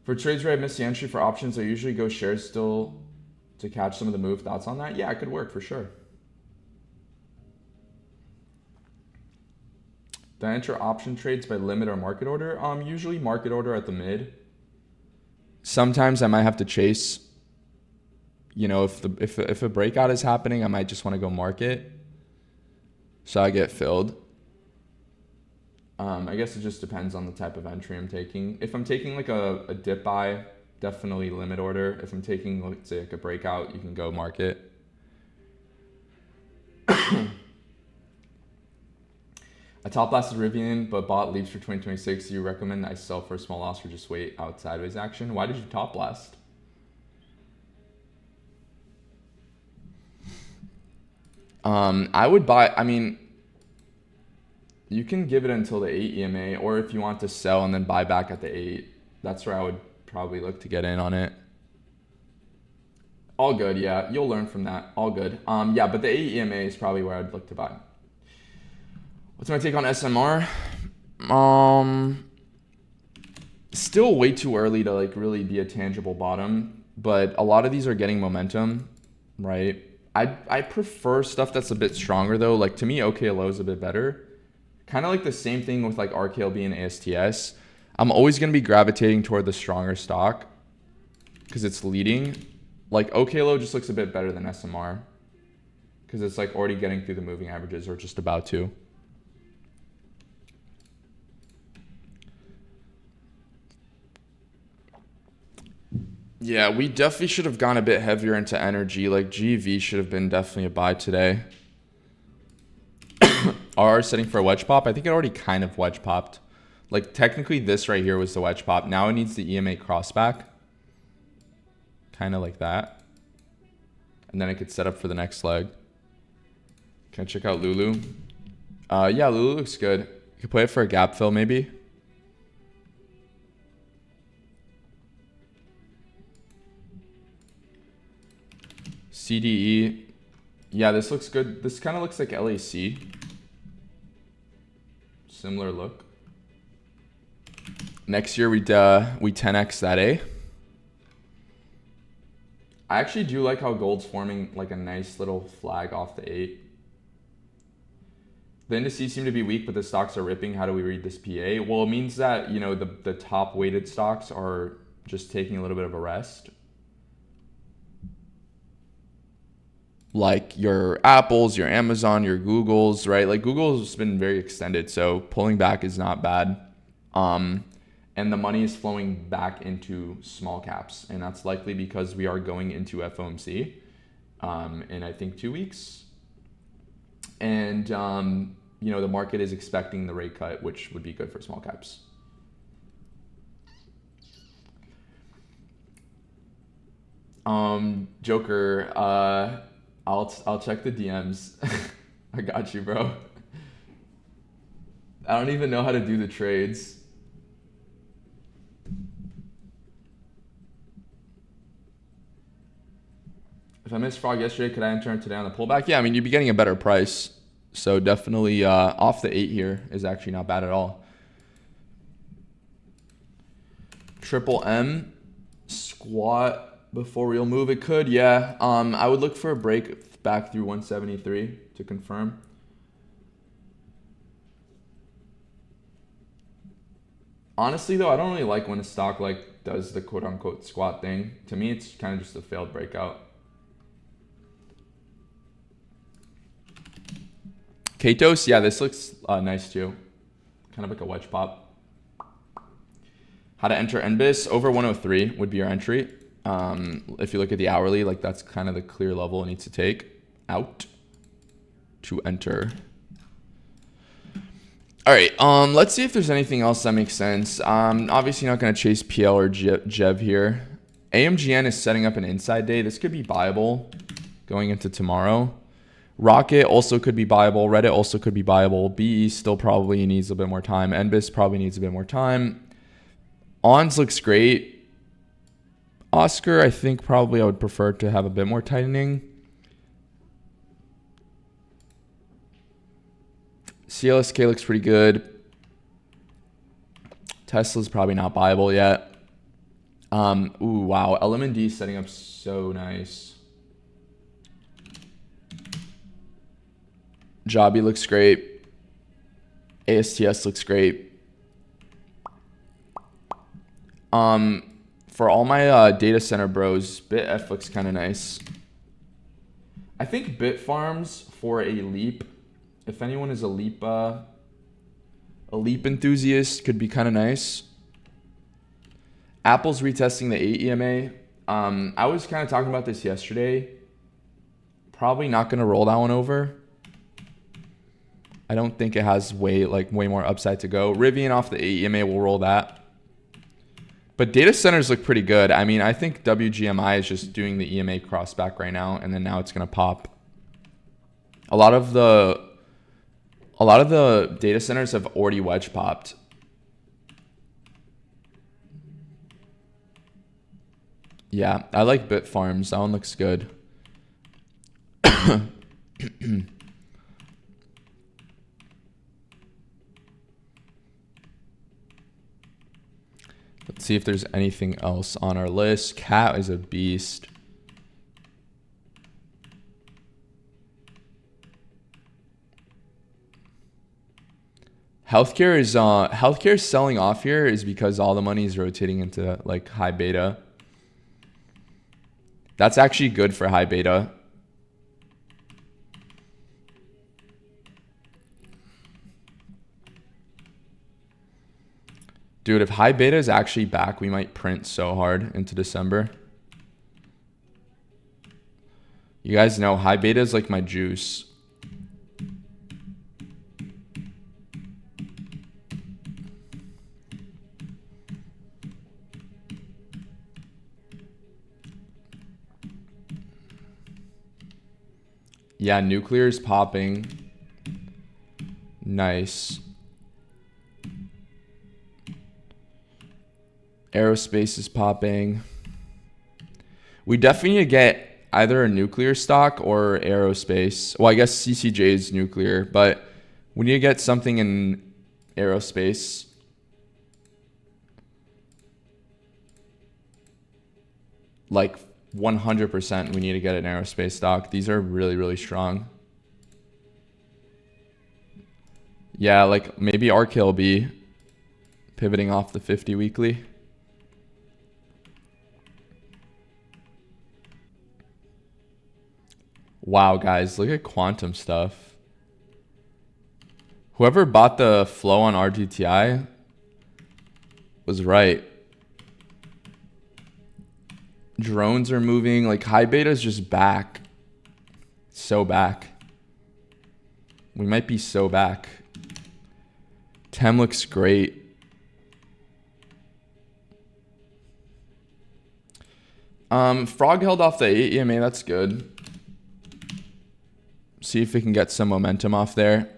For trades where I miss the entry for options, I usually go shares still to catch some of the move. Thoughts on that? Yeah, it could work for sure. Do I enter option trades by limit or market order? Usually market order at the mid. Sometimes I might have to chase. You know, if a breakout is happening, I might just want to go market, so I get filled. I guess it just depends on the type of entry I'm taking. If I'm taking like a dip buy, definitely limit order. If I'm taking, let's say, like a breakout, you can go market. I top blasted Rivian, but bought leaps for 2026. Do you recommend I sell for a small loss or just wait out sideways action? Why did you top blast? I would buy, I mean, you can give it until the 8 EMA, or if you want to sell and then buy back at the 8, that's where I would probably look to get in on it. All good, yeah. You'll learn from that. All good. Yeah, but the 8 EMA is probably where I'd look to buy. What's my take on SMR? Still way too early to like really be a tangible bottom, but a lot of these are getting momentum, right? I prefer stuff that's a bit stronger though. Like to me, OKLO is a bit better. Kind of like the same thing with like RKLB and ASTS. I'm always going to be gravitating toward the stronger stock because it's leading. Like OKLO just looks a bit better than SMR because it's like already getting through the moving averages or just about to. Yeah, we definitely should have gone a bit heavier into energy. Like GV should have been definitely a buy today. RR setting for a wedge pop. I think it already kind of wedge popped. Like technically this right here was the wedge pop. Now it needs the EMA crossback. Kind of like that. And then it could set up for the next leg. Can I check out Lulu? Yeah, Lulu looks good. You could play it for a gap fill maybe. CDE. Yeah, this looks good. This kind of looks like LAC. Similar look. Next year we 10x that A. I actually do like how gold's forming like a nice little flag off the 8. The indices seem to be weak, but the stocks are ripping. How do we read this PA? Well, it means that, you know, the top weighted stocks are just taking a little bit of a rest. Like your Apples, your Amazon, your Googles, right? Like Google's been very extended, so pulling back is not bad. And the money is flowing back into small caps, and that's likely because we are going into FOMC in I think 2 weeks. And you know, the market is expecting the rate cut, which would be good for small caps. Joker, I'll check the DMs. I got you, bro. I don't even know how to do the trades. If I missed Frog yesterday, could I enter today on the pullback? Yeah, I mean, you'd be getting a better price. So definitely off the 8 here is actually not bad at all. Triple M, squat before real move. It could, yeah. I would look for a break back through 173 to confirm. Honestly, though, I don't really like when a stock like does the quote-unquote squat thing. To me, it's kind of just a failed breakout. Katos, yeah, this looks nice too. Kind of like a wedge pop. How to enter NBIS over 103 would be your entry. If you look at the hourly, like that's kind of the clear level it needs to take out to enter. All right, let's see if there's anything else that makes sense. Obviously not going to chase PL or Jev here. AMGN is setting up an inside day. This could be buyable going into tomorrow. Rocket also could be buyable. Reddit also could be buyable. BE still probably needs a bit more time. NBIS probably needs a bit more time. ONS looks great. Oscar, I think probably I would prefer to have a bit more tightening. CLSK looks pretty good. Tesla's probably not buyable yet. Ooh, wow. LMND setting up so nice. Jobby looks great. ASTS looks great. For all my data center bros, BitF looks kind of nice. I think Bitfarms for a Leap, if anyone is a Leap enthusiast, could be kind of nice. Apple's retesting the 8 EMA. I was kind of talking about this yesterday. Probably not going to roll that one over. I don't think it has way more upside to go. Rivian off the 8 EMA will roll that. But data centers look pretty good. I mean, I think WGMI is just doing the EMA crossback right now, and then now it's going to pop. A lot of the data centers have already wedge popped. Yeah, I like Bitfarms. That one looks good. Let's see if there's anything else on our list. Cat is a beast. Healthcare is selling off here is because all the money is rotating into like high beta. That's actually good for high beta. Dude, if high beta is actually back, we might print so hard into December. You guys know high beta is like my juice. Yeah, nuclear is popping. Nice. Aerospace is popping. We definitely need to get either a nuclear stock or aerospace. Well, I guess CCJ is nuclear, but we need to get something in aerospace. Like 100% we need to get an aerospace stock. These are really, really strong. Yeah, like maybe RK will be pivoting off the 50 weekly. Wow, guys, look at quantum stuff. Whoever bought the flow on RGTI was right. Drones are moving. Like high beta is just back. So back. We might be so back. Tem looks great. Frog held off the 8 EMA. That's good. See if we can get some momentum off there.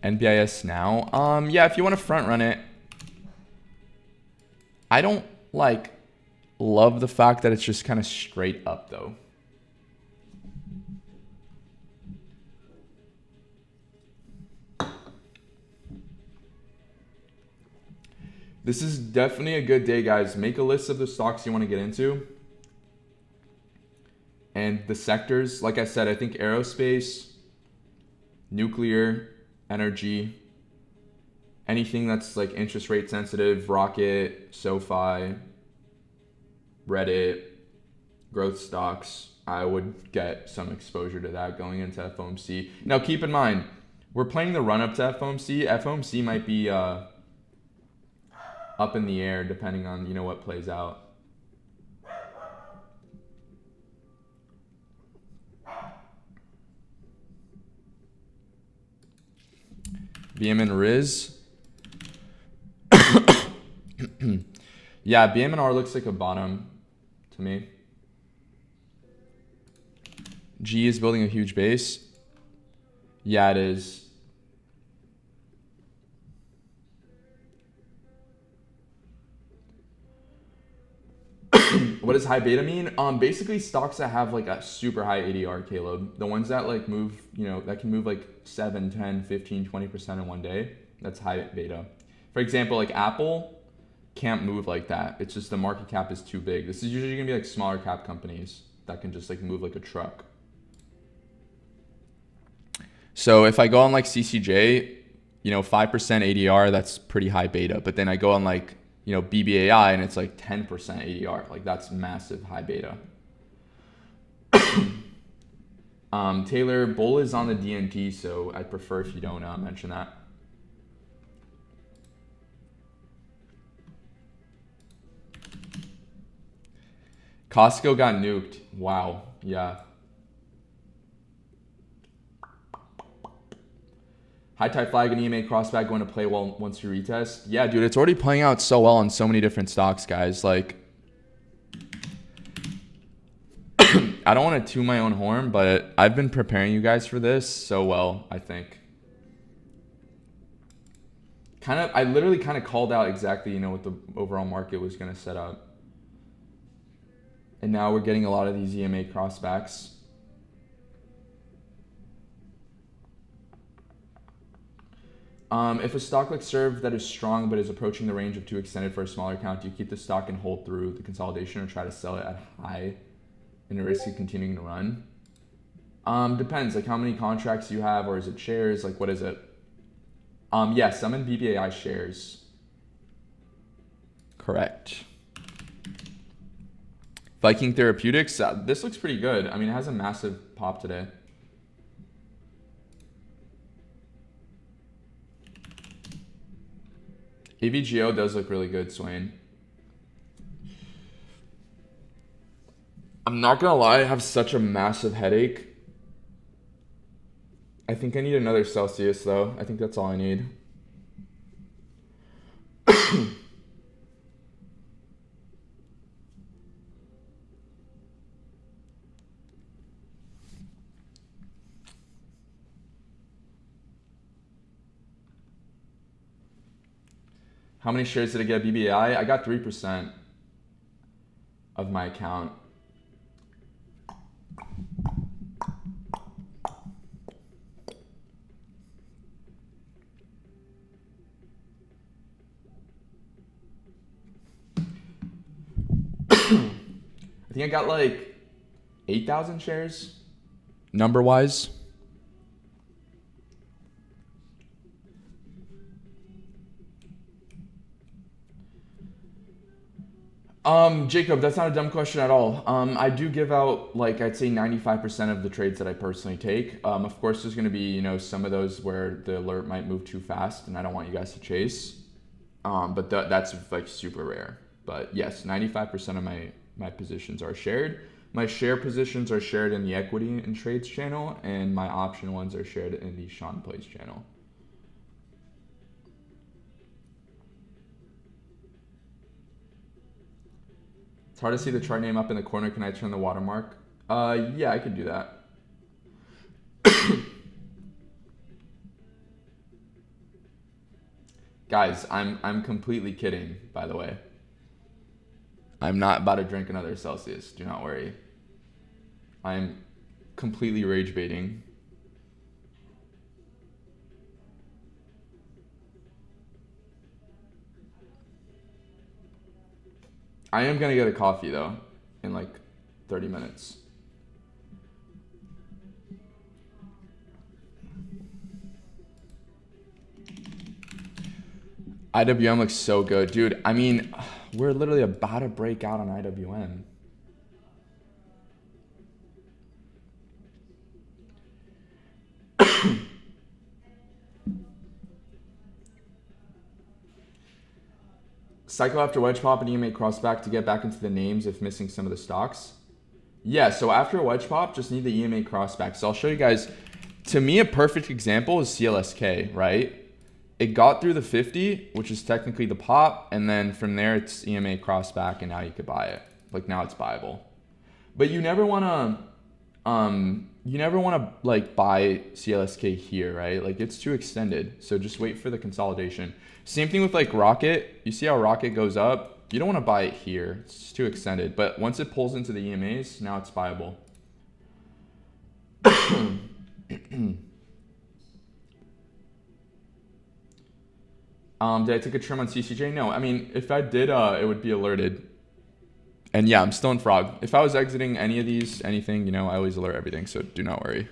NBIS now. Yeah, if you want to front run it. I don't love the fact that it's just kind of straight up though. This is definitely a good day, guys. Make a list of the stocks you want to get into. And the sectors, like I said, I think aerospace, nuclear, energy, anything that's like interest rate sensitive, Rocket, SoFi, Reddit, growth stocks, I would get some exposure to that going into FOMC. Now, keep in mind, we're playing the run up to FOMC. FOMC might be up in the air depending on, you know, what plays out. BM and Riz. Yeah, BM&R looks like a bottom to me. G is building a huge base. Yeah, it is. What does high beta mean? Basically stocks that have like a super high ADR, Caleb. The ones that like move, that can move like 7, 10, 15, 20% in one day. That's high beta. For example, like Apple can't move like that. It's just the market cap is too big. This is usually gonna be like smaller cap companies that can just like move like a truck. So if I go on like CCJ, 5% ADR, that's pretty high beta. But then I go on like, BBAI and it's like 10% ADR. Like that's massive high beta. Taylor, bull is on the DNT, so I'd prefer if you don't mention that. Costco got nuked. Wow. Yeah. High tide flag and EMA crossback going to play well once you retest. Yeah, dude, it's already playing out so well on so many different stocks, guys. Like, I don't want to toot my own horn, but I've been preparing you guys for this so well, I think. I literally kind of called out exactly, what the overall market was going to set up. And now we're getting a lot of these EMA crossbacks. If a stock like Serve that is strong but is approaching the range of too extended for a smaller account, do you keep the stock and hold through the consolidation or try to sell it at high and risk it continuing to run? Depends, like how many contracts you have, or is it shares? Like what is it? Yes, I'm in BBAI shares. Correct. Viking Therapeutics, this looks pretty good. I mean, it has a massive pop today. AVGO does look really good, Swain. I'm not gonna lie, I have such a massive headache. I think I need another Celsius though. I think that's all I need. How many shares did I get at BBAI? I got 3% of my account. I think I got like 8,000 shares, number-wise. Jacob, that's not a dumb question at all. I do give out, like, I'd say 95% of the trades that I personally take. Of course, there's going to be, some of those where the alert might move too fast and I don't want you guys to chase. But that's like super rare. But yes, 95% of my positions are shared. My share positions are shared in the equity and trades channel, and my option ones are shared in the Sean Plays channel. It's hard to see the chart name up in the corner. Can I turn the watermark? Yeah, I could do that. Guys, I'm completely kidding, by the way. I'm not about to drink another Celsius. Do not worry. I'm completely rage baiting. I am going to get a coffee, though, in like 30 minutes. IWM looks so good. Dude, I mean, we're literally about to break out on IWM. Cycle after wedge pop and EMA crossback to get back into the names if missing some of the stocks. Yeah, so after a wedge pop, just need the EMA crossback. So I'll show you guys. To me, a perfect example is CLSK, right? It got through the 50, which is technically the pop, and then from there it's EMA crossback, and now you could buy it. Like now it's buyable. But you never wanna like buy CLSK here, right? Like it's too extended. So just wait for the consolidation. Same thing with like Rocket. You see how Rocket goes up You don't want to buy it here. It's just too extended. But once it pulls into the EMAs, now it's buyable. Did I take a trim on CCJ? No. I mean, if I did, it would be alerted. And yeah, I'm still in frog. If I was exiting any of these, anything, you know, I always alert everything. So do not worry.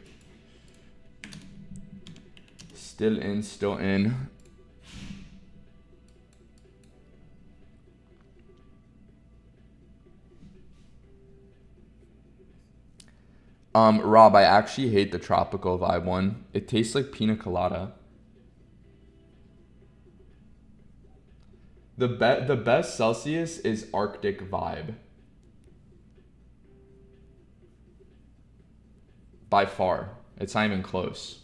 Still in, still in. Rob, I actually hate the tropical vibe one. It tastes like pina colada. The best Celsius is Arctic vibe. By far. It's not even close.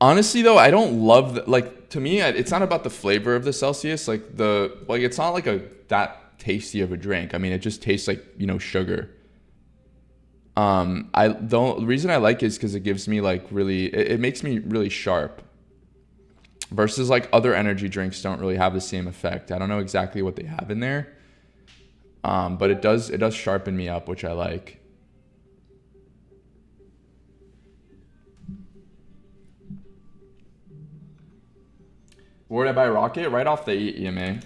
Honestly though, I don't love the, like, to me it's not about the flavor of the Celsius, like it's not like that tasty of a drink. I mean, it just tastes like, you know, sugar. The reason I like it is because it gives me like really, it makes me really sharp versus like other energy drinks don't really have the same effect. I don't know exactly what they have in there. But it does sharpen me up, which I like. Where would I buy Rocket? Right off the 8 EMA.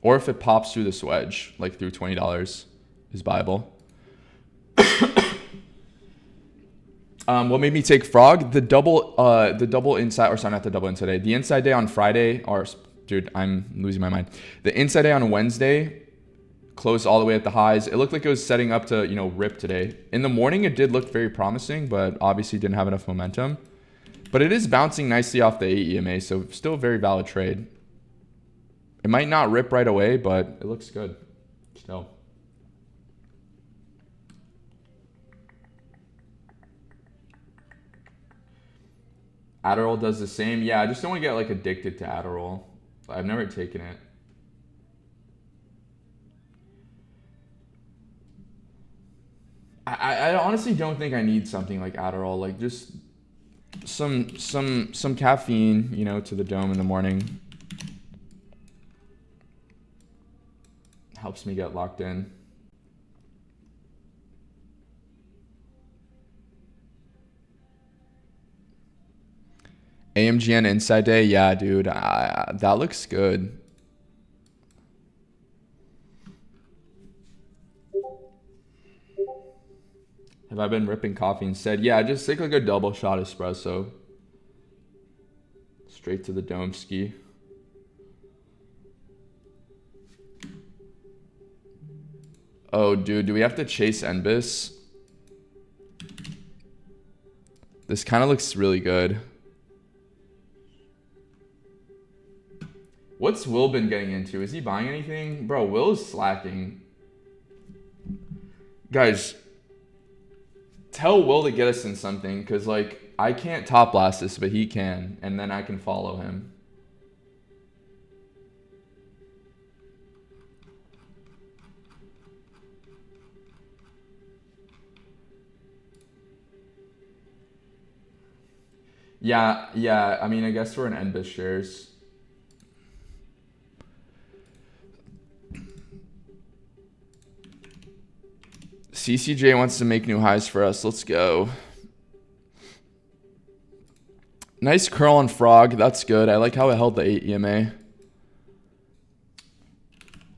Or if it pops through this wedge, like through $20 is buyable. What made me take Frog? The double inside, or sorry, not the double inside day. The inside day on Friday, or dude, I'm losing my mind. The inside day on Wednesday closed all the way at the highs. It looked like it was setting up to, you know, rip today. In the morning, it did look very promising, but obviously didn't have enough momentum. But it is bouncing nicely off the 8 EMA, so still a very valid trade. It might not rip right away, but it looks good still. Adderall does the same. Yeah, I just don't want to get like addicted to Adderall. I've never taken it. I honestly don't think I need something like Adderall. Like just some caffeine, you know, to the dome in the morning. Helps me get locked in. AMGN inside day, yeah, dude, that looks good. Have I been ripping coffee instead? Yeah, just take like a double shot espresso. Straight to the dome ski. Oh, dude, do we have to chase NBIS? This kind of looks really good. What's Will been getting into? Is he buying anything? Bro, Will is slacking. Guys, tell Will to get us in something, because, like, I can't top blast this, but he can, and then I can follow him. Yeah, I mean, I guess we're in NBIS shares. CCJ wants to make new highs for us. Let's go. Nice curl on Frog. That's good. I like how it held the 8 EMA.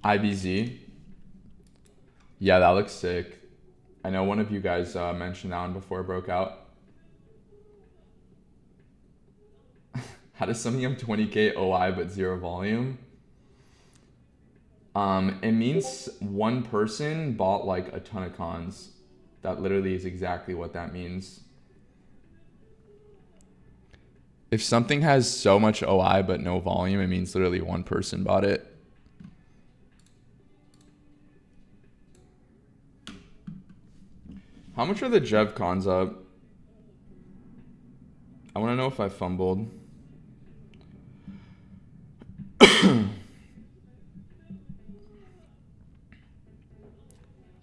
IBZ. Yeah, that looks sick. I know one of you guys mentioned that one before it broke out. How does something have 20K OI but 0 volume? It means one person bought like a ton of cons. That literally is exactly what that means. If something has so much OI but no volume, it means literally one person bought it. How much are the Jev cons up? I want to know if I fumbled.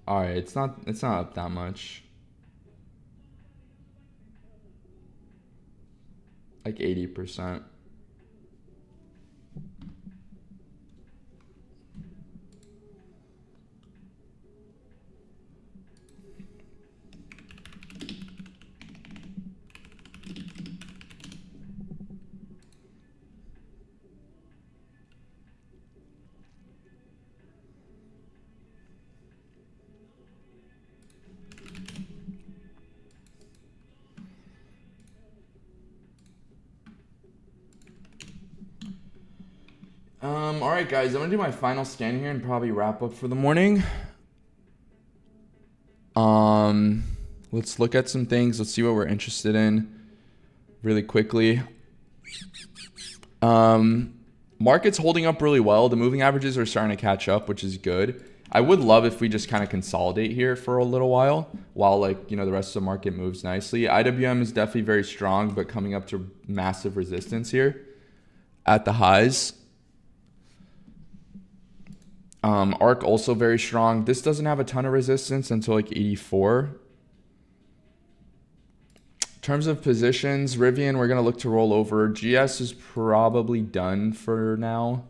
All right, it's not up that much. Like 80%. All right, guys, I'm gonna do my final scan here and probably wrap up for the morning. Let's look at some things. Let's see what we're interested in really quickly. Market's holding up really well. The moving averages are starting to catch up, which is good. I would love if we just kind of consolidate here for a little while like, the rest of the market moves nicely. IWM is definitely very strong, but coming up to massive resistance here at the highs. ARC also very strong. This doesn't have a ton of resistance until like 84. In terms of positions, Rivian, we're going to look to roll over. GS is probably done for now.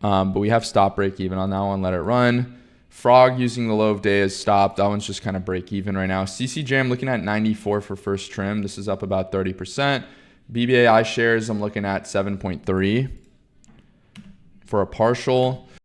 But we have stop break even on that one. Let it run. Frog using the low of day has stopped. That one's just kind of break even right now. CCJ, I'm looking at 94 for first trim. This is up about 30%. BBAI shares, I'm looking at 7.3 for a partial.